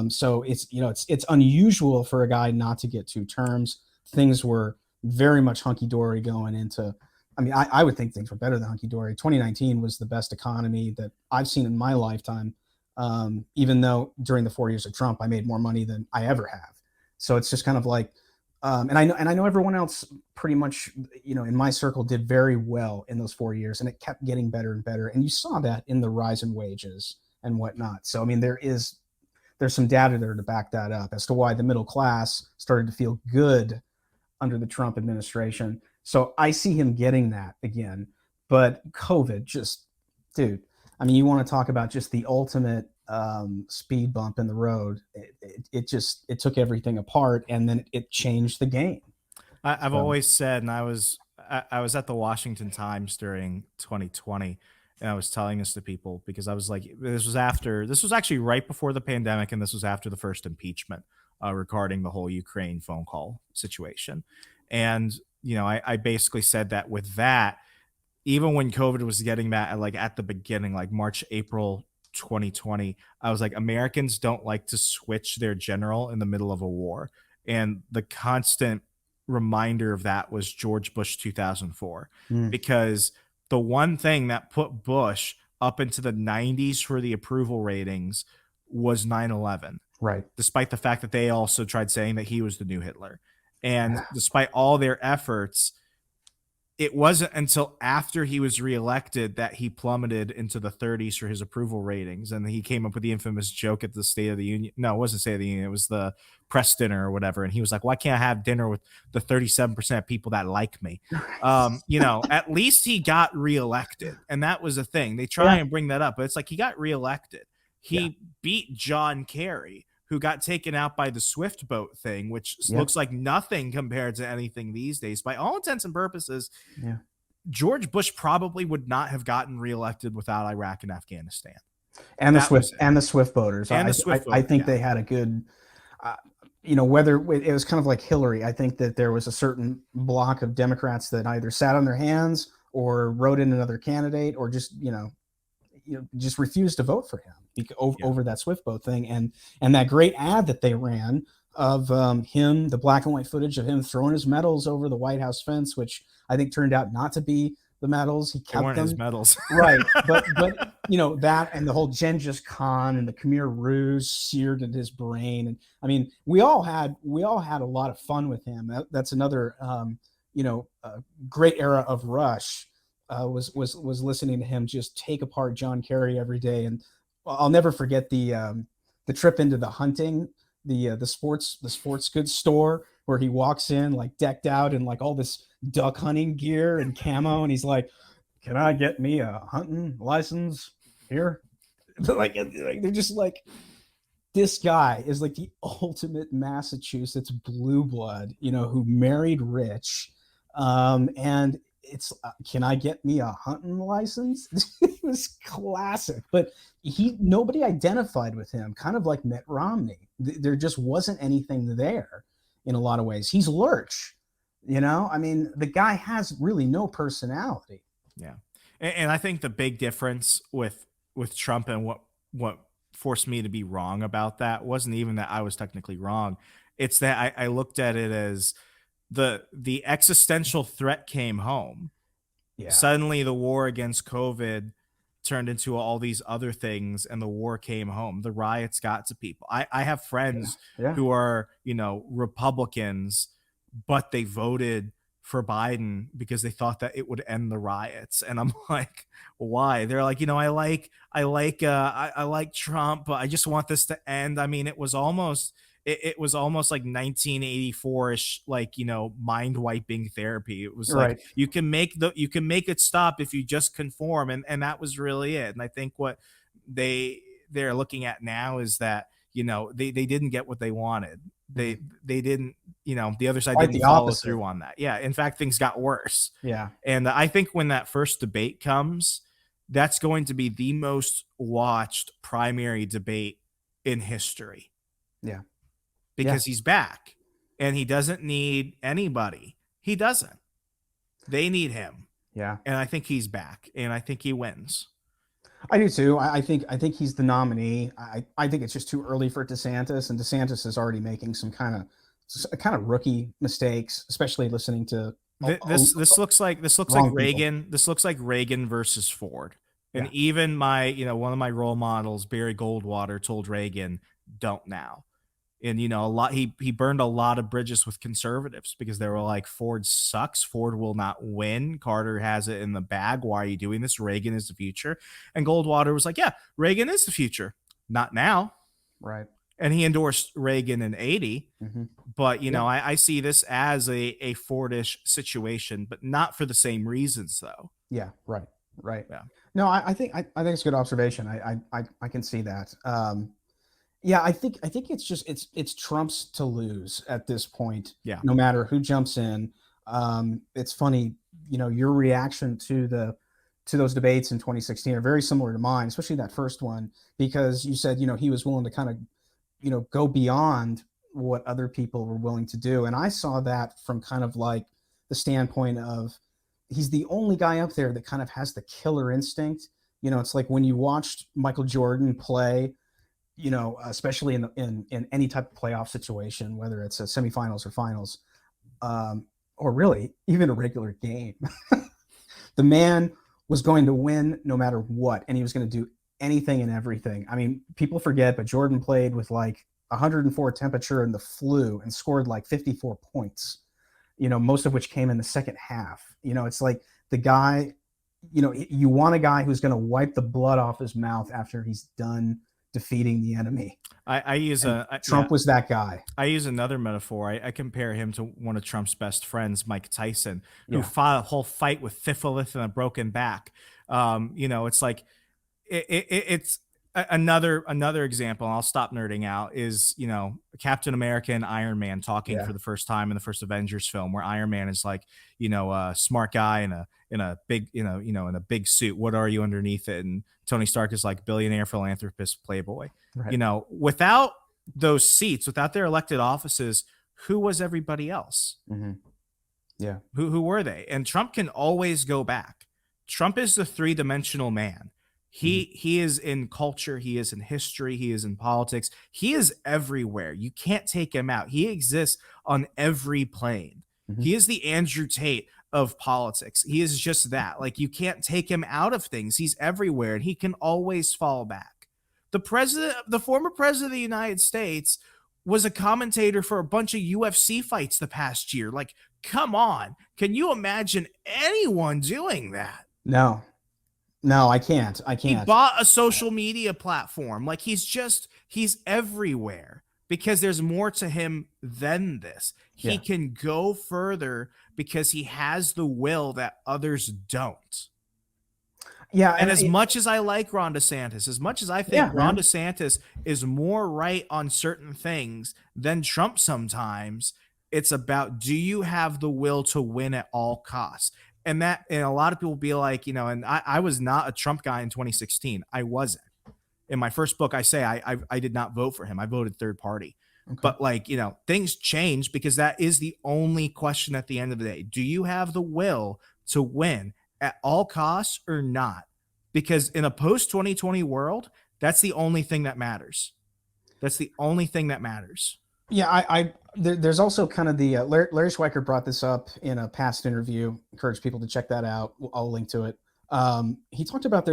So it's unusual for a guy not to get 2 terms. Things were very much hunky-dory going into, I would think things were better than hunky-dory. 2019 was the best economy that I've seen in my lifetime, even though during the 4 years of Trump, I made more money than I ever have. So it's just kind of like, and I know everyone else pretty much, in my circle did very well in those 4 years, and it kept getting better and better. And you saw that in the rise in wages and whatnot. So, there's some data there to back that up as to why the middle class started to feel good under the Trump administration. So I see him getting that again, but COVID just, dude, you want to talk about just the ultimate speed bump in the road. It took everything apart, and then it changed the game. I've always said, and I was at the Washington Times during 2020, and I was telling this to people because I was like, this was actually right before the pandemic, and this was after the first impeachment regarding the whole Ukraine phone call situation. And I basically said that with that, even when COVID was getting that at the beginning, like March, April 2020, I was like, Americans don't like to switch their general in the middle of a war. And the constant reminder of that was George Bush 2004, because the one thing that put Bush up into the 90s for the approval ratings was 9/11. Right. Despite the fact that they also tried saying that he was the new Hitler. And despite all their efforts, it wasn't until after he was reelected that he plummeted into the 30s for his approval ratings. And he came up with the infamous joke at the State of the Union. No, it wasn't State of the Union. It was the press dinner or whatever. And he was like, why can't I have dinner with the 37% of people that like me? At least he got reelected. And that was the thing. They try and bring that up, but it's like he got reelected. He beat John Kerry, who got taken out by the Swift boat thing, which looks like nothing compared to anything these days. By all intents and purposes, George Bush probably would not have gotten reelected without Iraq and Afghanistan. And That was it. The Swift boaters. And the Swift I vote. think Yeah. they had a good, uh, whether it was kind of like Hillary. I think that there was a certain block of Democrats that either sat on their hands or wrote in another candidate, or just just refused to vote for him over that Swift boat thing, and that great ad that they ran of him, the black and white footage of him throwing his medals over the White House fence, which I think turned out not to be the medals. He kept They weren't them. his medals. Right. But that, and the whole Genghis Khan and the Khmer Rouge seared in his brain. And I mean, we all had a lot of fun with him. That's another great era of Rush. Was listening to him just take apart John Kerry every day. And I'll never forget the trip into the hunting, the sports goods store, where he walks in like decked out in like all this duck hunting gear and camo, and he's like, "Can I get me a hunting license here?" like they're just like, this guy is like the ultimate Massachusetts blue blood, who married rich, and it's can I get me a hunting license? It was classic, but nobody identified with him, kind of like Mitt Romney. There just wasn't anything there in a lot of ways. He's Lurch, I mean, the guy has really no personality. Yeah. And I think the big difference with Trump, and what forced me to be wrong about that, wasn't even that I was technically wrong. It's that I looked at it as the existential threat came home. Yeah. Suddenly the war against COVID turned into all these other things, and the war came home. The riots got to people. I have friends who are, Republicans, but they voted for Biden because they thought that it would end the riots. And I'm like, why? They're like, I like Trump, but I just want this to end. I mean, it was almost like 1984ish, like, mind wiping therapy. It was like, you can make it stop if you just conform. And that was really it. And I think what they're looking at now is that, they didn't get what they wanted. They didn't, the other side didn't follow through on that. Yeah. In fact, things got worse. Yeah. And I think when that first debate comes, that's going to be the most watched primary debate in history. Yeah. Because he's back, and he doesn't need anybody. He doesn't. They need him. Yeah. And I think he's back, and I think he wins. I do too. I think he's the nominee. I think it's just too early for DeSantis, and DeSantis is already making some kind of rookie mistakes, especially listening to this looks like Reagan. People. This looks like Reagan versus Ford. And even my, one of my role models, Barry Goldwater, told Reagan, "Don't now." And, he burned a lot of bridges with conservatives because they were like, Ford sucks. Ford will not win. Carter has it in the bag. Why are you doing this? Reagan is the future. And Goldwater was like, yeah, Reagan is the future. Not now. Right. And he endorsed Reagan in 80. Mm-hmm. But, I see this as a Fordish situation, but not for the same reasons, though. Yeah. Right. Right. Yeah. No, I think it's a good observation. I can see that. Yeah, I think it's Trump's to lose at this point. Yeah. No matter who jumps in. It's funny, your reaction to those debates in 2016 are very similar to mine, especially that first one, because you said, he was willing to kind of, go beyond what other people were willing to do. And I saw that from kind of like the standpoint of, he's the only guy up there that kind of has the killer instinct. It's like when you watched Michael Jordan play, especially in any type of playoff situation, whether it's a semifinals or finals, or really even a regular game, the man was going to win no matter what, and he was going to do anything and everything. I mean, people forget, but Jordan played with like 104 temperature in the flu and scored like 54 points, most of which came in the second half. It's like the guy, you want a guy who's going to wipe the blood off his mouth after he's done defeating the enemy. Trump was that guy. I use another metaphor. I compare him to one of Trump's best friends, Mike Tyson, who fought a whole fight with syphilis and a broken back. It's like it's Another example, and I'll stop nerding out, is, Captain America and Iron Man talking Yeah. for the first time in the first Avengers film, where Iron Man is like, a smart guy in a big, in a big suit. What are you underneath it? And Tony Stark is like billionaire, philanthropist, playboy. Right. Without those seats, without their elected offices, who was everybody else? Mm-hmm. Yeah. Who were they? And Trump can always go back. Trump is the three-dimensional man. He is in culture, he is in history, he is in politics, he is everywhere. You can't take him out. He exists on every plane. Mm-hmm. He is the Andrew Tate of politics. He is just that. Like, you can't take him out of things. He's everywhere, and he can always fall back. The former president of the United States was a commentator for a bunch of UFC fights the past year. Like, come on. Can you imagine anyone doing that? No, I can't. He bought a social media platform. Like, he's everywhere because there's more to him than this. He can go further because he has the will that others don't. Yeah. And as much as I like Ron DeSantis, as much as I think Ron DeSantis is more right on certain things than Trump sometimes, it's about, do you have the will to win at all costs? And a lot of people be like, and I was not a Trump guy in 2016. I wasn't. In my first book, I say I did not vote for him. I voted third party. Okay. But things change because that is the only question at the end of the day. Do you have the will to win at all costs or not? Because in a post-2020 world, that's the only thing that matters. That's the only thing that matters. Yeah, there's also kind of the Larry Schweiker brought this up in a past interview. Encourage people to check that out. I'll link to it. He talked about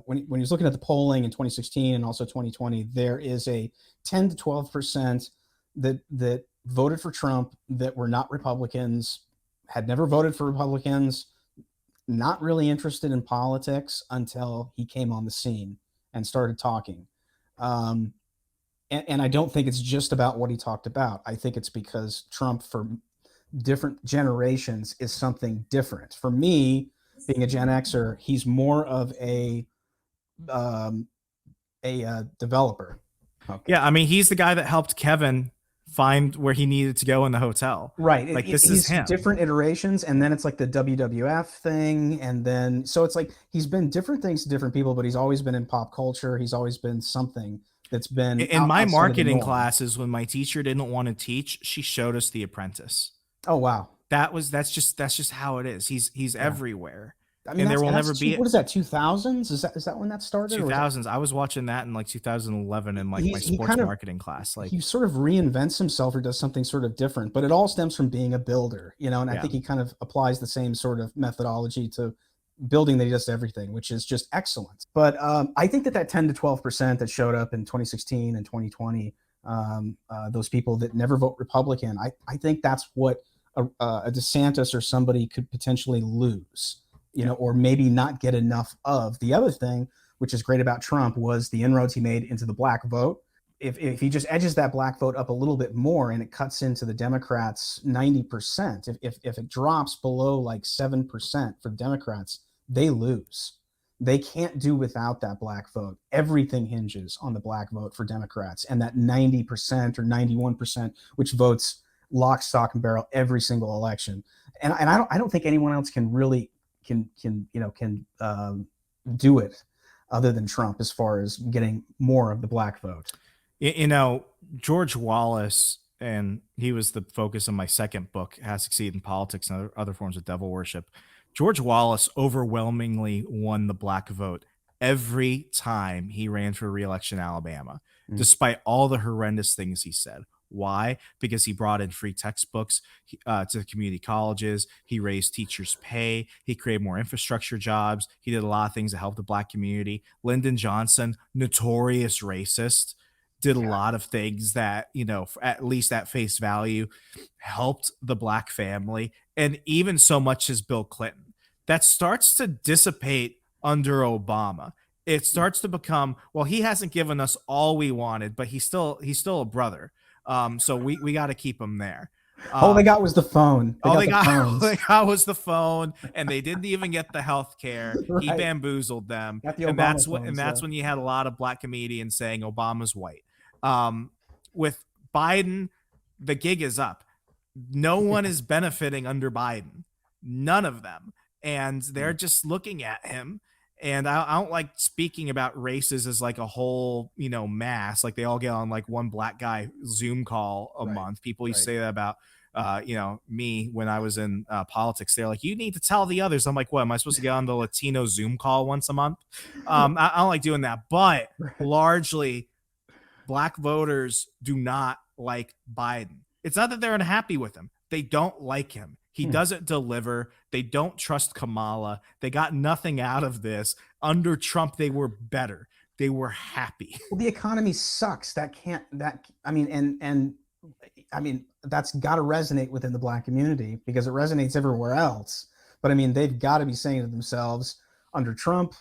when he was looking at the polling in 2016 and also 2020, there is a 10 to 12% that voted for Trump that were not Republicans, had never voted for Republicans, not really interested in politics until he came on the scene and started talking. And I don't think it's just about what he talked about. I think it's because Trump, for different generations, is something different. For me, being a Gen Xer, he's more of a developer. Okay. Yeah, I mean, he's the guy that helped Kevin find where he needed to go in the hotel. Right. Like, this is him. Different iterations, and then it's like the WWF thing, and then so it's like he's been different things to different people, but he's always been in pop culture. He's always been something that's been in my marketing classes. When my teacher didn't want to teach, she showed us The Apprentice. Oh wow. That's just how it is. He's everywhere. I mean, and there will never be. What is that? 2000s? Is that when that started? 2000s. I was watching that in like 2011 in like my sports marketing class. Like, he sort of reinvents himself or does something sort of different, but it all stems from being a builder, and I think he kind of applies the same sort of methodology to building that he does to everything, which is just excellent. But I think that 10 to 12% that showed up in 2016 and 2020, those people that never vote Republican, I think that's what a DeSantis or somebody could potentially lose. Or maybe not get enough of. The other thing, which is great about Trump, was the inroads he made into the black vote. If he just edges that black vote up a little bit more and it cuts into the Democrats 90%, if it drops below like 7% for the Democrats, they lose. They can't do without that black vote. Everything hinges on the black vote for Democrats, and that 90% or 91%, which votes lock, stock, and barrel every single election. And I don't think anyone else can really can do it other than Trump as far as getting more of the black vote. George Wallace, and he was the focus of my second book, How to Succeed in Politics and Other Forms of Devil Worship. George Wallace overwhelmingly won the black vote every time he ran for re-election in Alabama, despite all the horrendous things he said. Why? Because he brought in free textbooks to the community colleges. He raised teachers' pay. He created more infrastructure jobs. He did a lot of things to help the black community. Lyndon Johnson, notorious racist, did a lot of things that, at least at face value, helped the black family. And even so much as Bill Clinton. That starts to dissipate under Obama. It starts to become, well, he hasn't given us all we wanted, but he's still a brother. So we got to keep him there. All they got was the phone. All The phones. they got was the phone, and they didn't even get the health care. Right. He bamboozled them. Got the And Obama that's phones, when you had a lot of black comedians saying Obama's white. With Biden, the gig is up. No one is benefiting under Biden. None of them. And they're just looking at him. And I don't like speaking about races as like a whole, mass. Like they all get on like one black guy Zoom call a month. People used to say that about, me when I was in politics. They're like, you need to tell the others. I'm like, what, am I supposed to get on the Latino Zoom call once a month? I don't like doing that. But largely, black voters do not like Biden. It's not that they're unhappy with him. They don't like him. He doesn't deliver. They don't trust Kamala. They got nothing out of this. Under Trump, they were better. They were happy. Well, the economy sucks. That's got to resonate within the black community because it resonates everywhere else. But I mean, they've got to be saying to themselves, under Trump,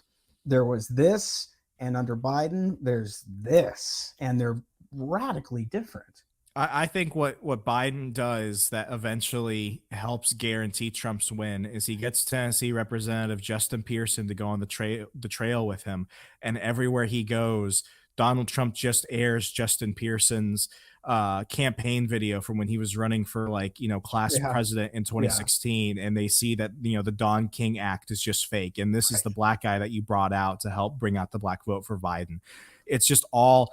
there was this, and under Biden, there's this, and they're radically different. I think what Biden does that eventually helps guarantee Trump's win is he gets Tennessee Representative Justin Pearson to go on the trail with him, and everywhere he goes, Donald Trump just airs Justin Pearson's campaign video from when he was running for class president in 2016, and they see that the Don King Act is just fake, and this is the black guy that you brought out to help bring out the black vote for Biden. It's all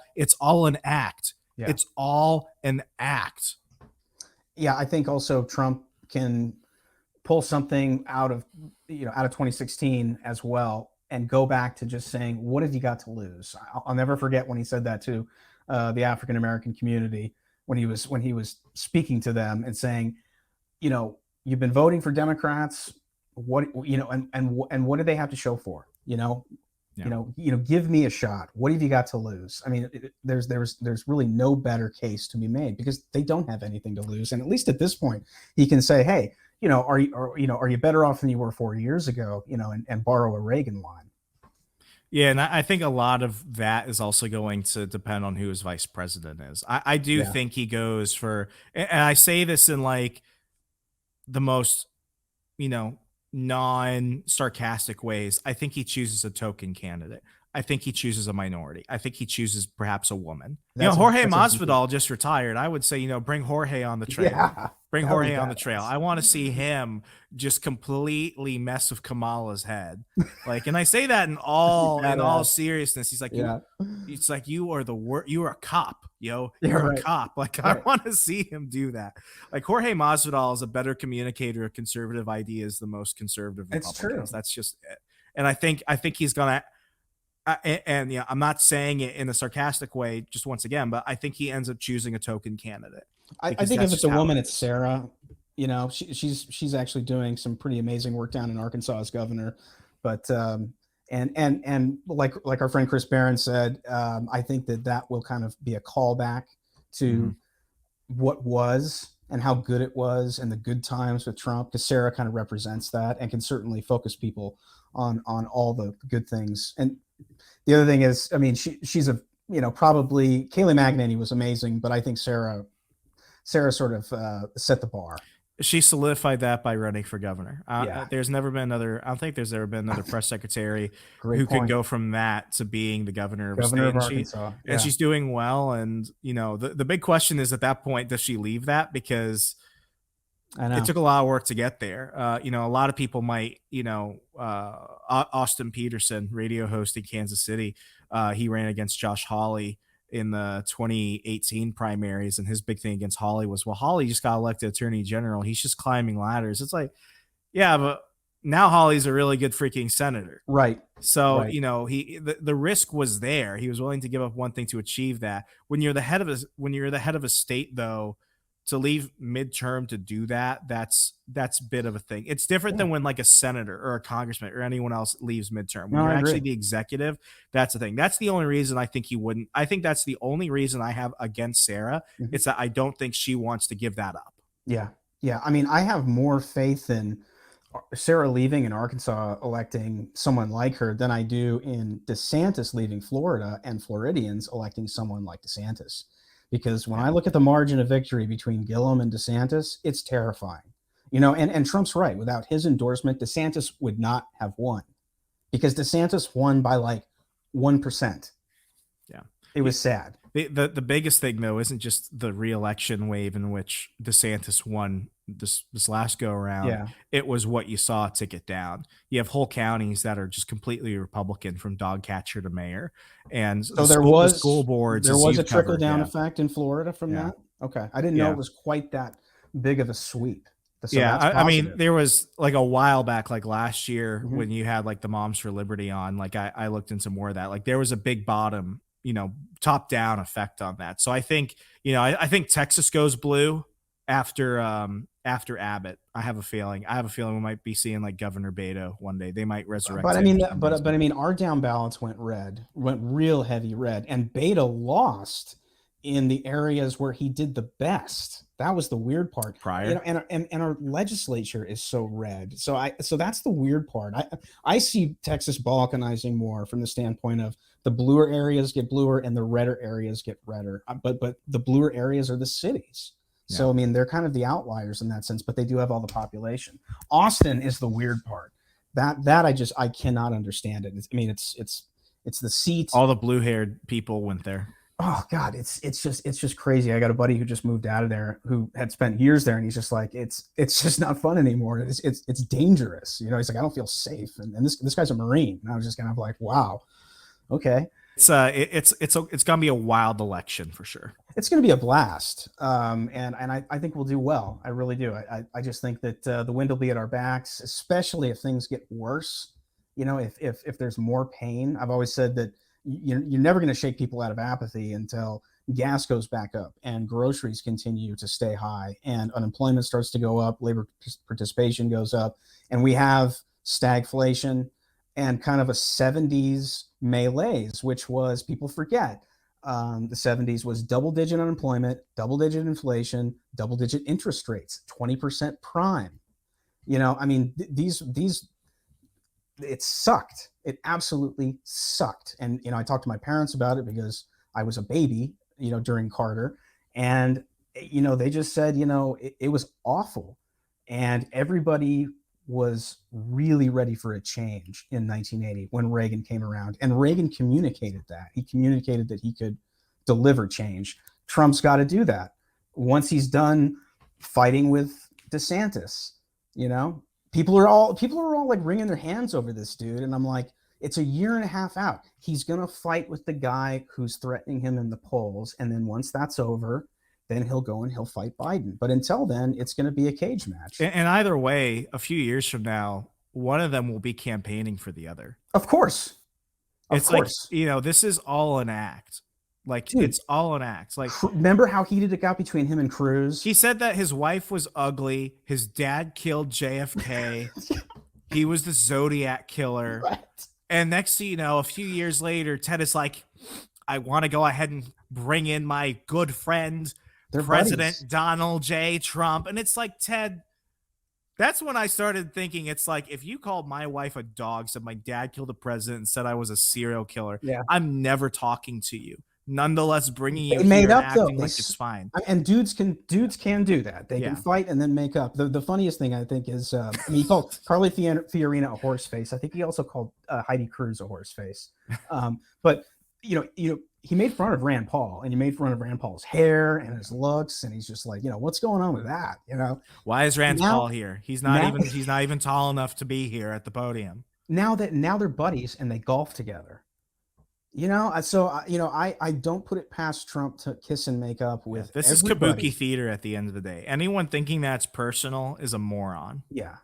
an act. Yeah. It's all an act. Yeah, I think also Trump can pull something out of 2016 as well and go back to just saying, what have you got to lose? I'll never forget when he said that to the African American community when he was speaking to them and saying, you've been voting for Democrats, what and what do they have to show for? Give me a shot. What have you got to lose? I mean, there's really no better case to be made because they don't have anything to lose. And at least at this point, he can say, hey, are you better off than you were 4 years ago? And borrow a Reagan line. Yeah, and I think a lot of that is also going to depend on who his vice president is. I do think he goes for, and I say this in like the most, non-sarcastic ways. I think he chooses a token candidate. I think he chooses a minority. I think he chooses perhaps a woman. Jorge Masvidal just retired. I would say, bring Jorge on the trail. Yeah, bring Jorge on the trail. I want to see him just completely mess with Kamala's head. And I say that in all seriousness. He's like, it's like you are the worst. You are a cop, You're a cop. I want to see him do that. Jorge Masvidal is a better communicator of conservative ideas than most conservative Republicans. It's true. That's just it. And I think he's gonna. I'm not saying it in a sarcastic way, just once again, but I think he ends up choosing a token candidate. I think if it's a woman, it's Sarah. She's actually doing some pretty amazing work down in Arkansas as governor. But and like our friend Chris Barron said, I think that will kind of be a callback to what was and how good it was and the good times with Trump, because Sarah kind of represents that and can certainly focus people on all the good things. And the other thing is, I mean, she's probably Kayleigh McEnany was amazing, but I think Sarah sort of set the bar. She solidified that by running for governor. There's never been another. I don't think there's ever been another press secretary who could go from that to being the governor of Arkansas. And she's doing well. And the big question is, at that point, does she leave that? Because it took a lot of work to get there. A lot of people might, Austin Peterson, radio host in Kansas City, he ran against Josh Hawley in the 2018 primaries, and his big thing against Hawley was, well, Hawley just got elected attorney general. He's just climbing ladders. It's like, yeah, but now Hawley's a really good freaking senator. Right. So, the risk was there. He was willing to give up one thing to achieve that. When you're the head of a state, though, to leave midterm to do that, that's a bit of a thing. It's different than when like a senator or a congressman or anyone else leaves midterm. When you're actually the executive, that's the thing. That's the only reason I think he wouldn't. I think that's the only reason I have against Sarah. It's that I don't think she wants to give that up. Yeah. Yeah. I mean, I have more faith in Sarah leaving and Arkansas electing someone like her than I do in DeSantis leaving Florida and Floridians electing someone like DeSantis. because when I look at the margin of victory between Gillum and DeSantis, it's terrifying. And Trump's right. Without his endorsement, DeSantis would not have won, because DeSantis won by like 1%. Yeah. It was sad. The biggest thing, though, isn't just the re-election wave in which DeSantis won this last go around. Yeah. It was what you saw ticket down. You have whole counties that are just completely Republican, from dog catcher to mayor. And so the school boards. There was a trickle down effect in Florida from that. Okay. I didn't know it was quite that big of a sweep. So I mean, there was like a while back, like last year, when you had like the Moms for Liberty on, like I looked into more of that. Like there was a big bottom, top down effect on that. So I think, I think Texas goes blue after Abbott. I have a feeling we might be seeing like Governor Beto one day. They might resurrect. But I mean, our down ballots went real heavy red, and Beto lost in the areas where he did the best. That was the weird part. Prior. And our legislature is so red. So that's the weird part. I see Texas balkanizing more from the standpoint of the bluer areas get bluer and the redder areas get redder. But the bluer areas are the cities. Yeah. So I mean, they're kind of the outliers in that sense, but they do have all the population. Austin is the weird part. That I cannot understand it. I mean, it's the seat. All the blue-haired people went there. Oh God, it's just crazy. I got a buddy who just moved out of there, who had spent years there, and he's just like, it's just not fun anymore. It's dangerous. He's like, I don't feel safe. And this guy's a Marine. And I was just kind of like, wow, okay. It's gonna be a wild election for sure. It's gonna be a blast. And I think we'll do well. I really do. I just think that the wind will be at our backs, especially if things get worse. If there's more pain. I've always said that you're never going to shake people out of apathy until gas goes back up and groceries continue to stay high and unemployment starts to go up, labor participation goes up, and we have stagflation and kind of a 70s malaise, which was, people forget, the 70s was double-digit unemployment, double-digit inflation, double-digit interest rates, 20% prime. I mean, these it sucked. It absolutely sucked. And, I talked to my parents about it because I was a baby, during Carter. And, they just said, it was awful. And everybody was really ready for a change in 1980 when Reagan came around. And Reagan communicated that. He communicated that he could deliver change. Trump's got to do that. Once he's done fighting with DeSantis, People are all like wringing their hands over this dude. And I'm like, it's a year and a half out. He's going to fight with the guy who's threatening him in the polls. And then once that's over, then he'll go and he'll fight Biden. But until then, it's going to be a cage match. And either way, a few years from now, one of them will be campaigning for the other. Of course. It's like, this is all an act. Like, dude, it's all an act. Like, remember how heated it got between him and Cruz? He said that his wife was ugly. His dad killed JFK. He was the Zodiac killer. Right. And next thing you know, a few years later, Ted is like, I want to go ahead and bring in my good friend, President Donald J. Trump. And it's like, Ted, that's when I started thinking, it's like, if you called my wife a dog, said my dad killed the president, and said I was a serial killer, I'm never talking to you. Nonetheless, bringing you here and acting like it's fine. And dudes can do that. They can fight and then make up. The funniest thing, I think, is he called Carly Fiorina a horse face. I think he also called Heidi Cruz a horse face. But he made fun of Rand Paul, and he made fun of Rand Paul's hair and his looks, and he's just like, what's going on with that? Why is Rand Paul here? He's not even tall enough to be here at the podium. Now they're buddies and they golf together. I don't put it past Trump to kiss and make up with this everybody. Is kabuki theater at the end of the day. Anyone thinking that's personal is a moron. Yeah.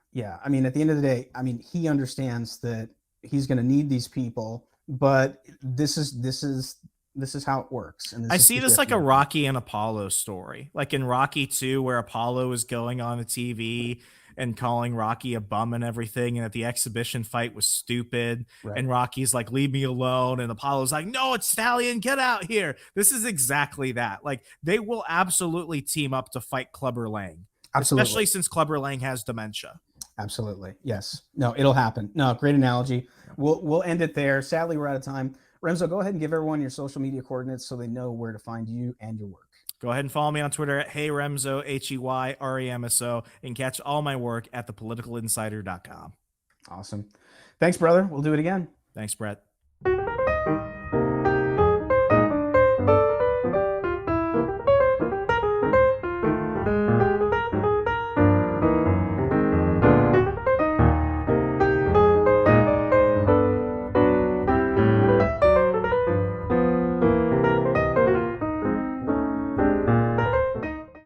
I mean, at the end of the day, he understands that he's going to need these people, but this is how it works. And I see this like a Rocky and Apollo story, like in Rocky 2, where Apollo is going on the TV and calling Rocky a bum and everything, and that the exhibition fight was stupid. Right. And Rocky's like, leave me alone. And Apollo's like, no, it's Stallion, get out here. This is exactly that. Like, they will absolutely team up to fight Clubber Lang. Absolutely. Especially since Clubber Lang has dementia. Absolutely. Yes. No, it'll happen. No, great analogy. We'll end it there. Sadly, we're out of time. Remso, go ahead and give everyone your social media coordinates so they know where to find you and your work. Go ahead and follow me on Twitter at HeyRemso, HeyRemso, and catch all my work at thepoliticalinsider.com. Awesome. Thanks, brother. We'll do it again. Thanks, Brett.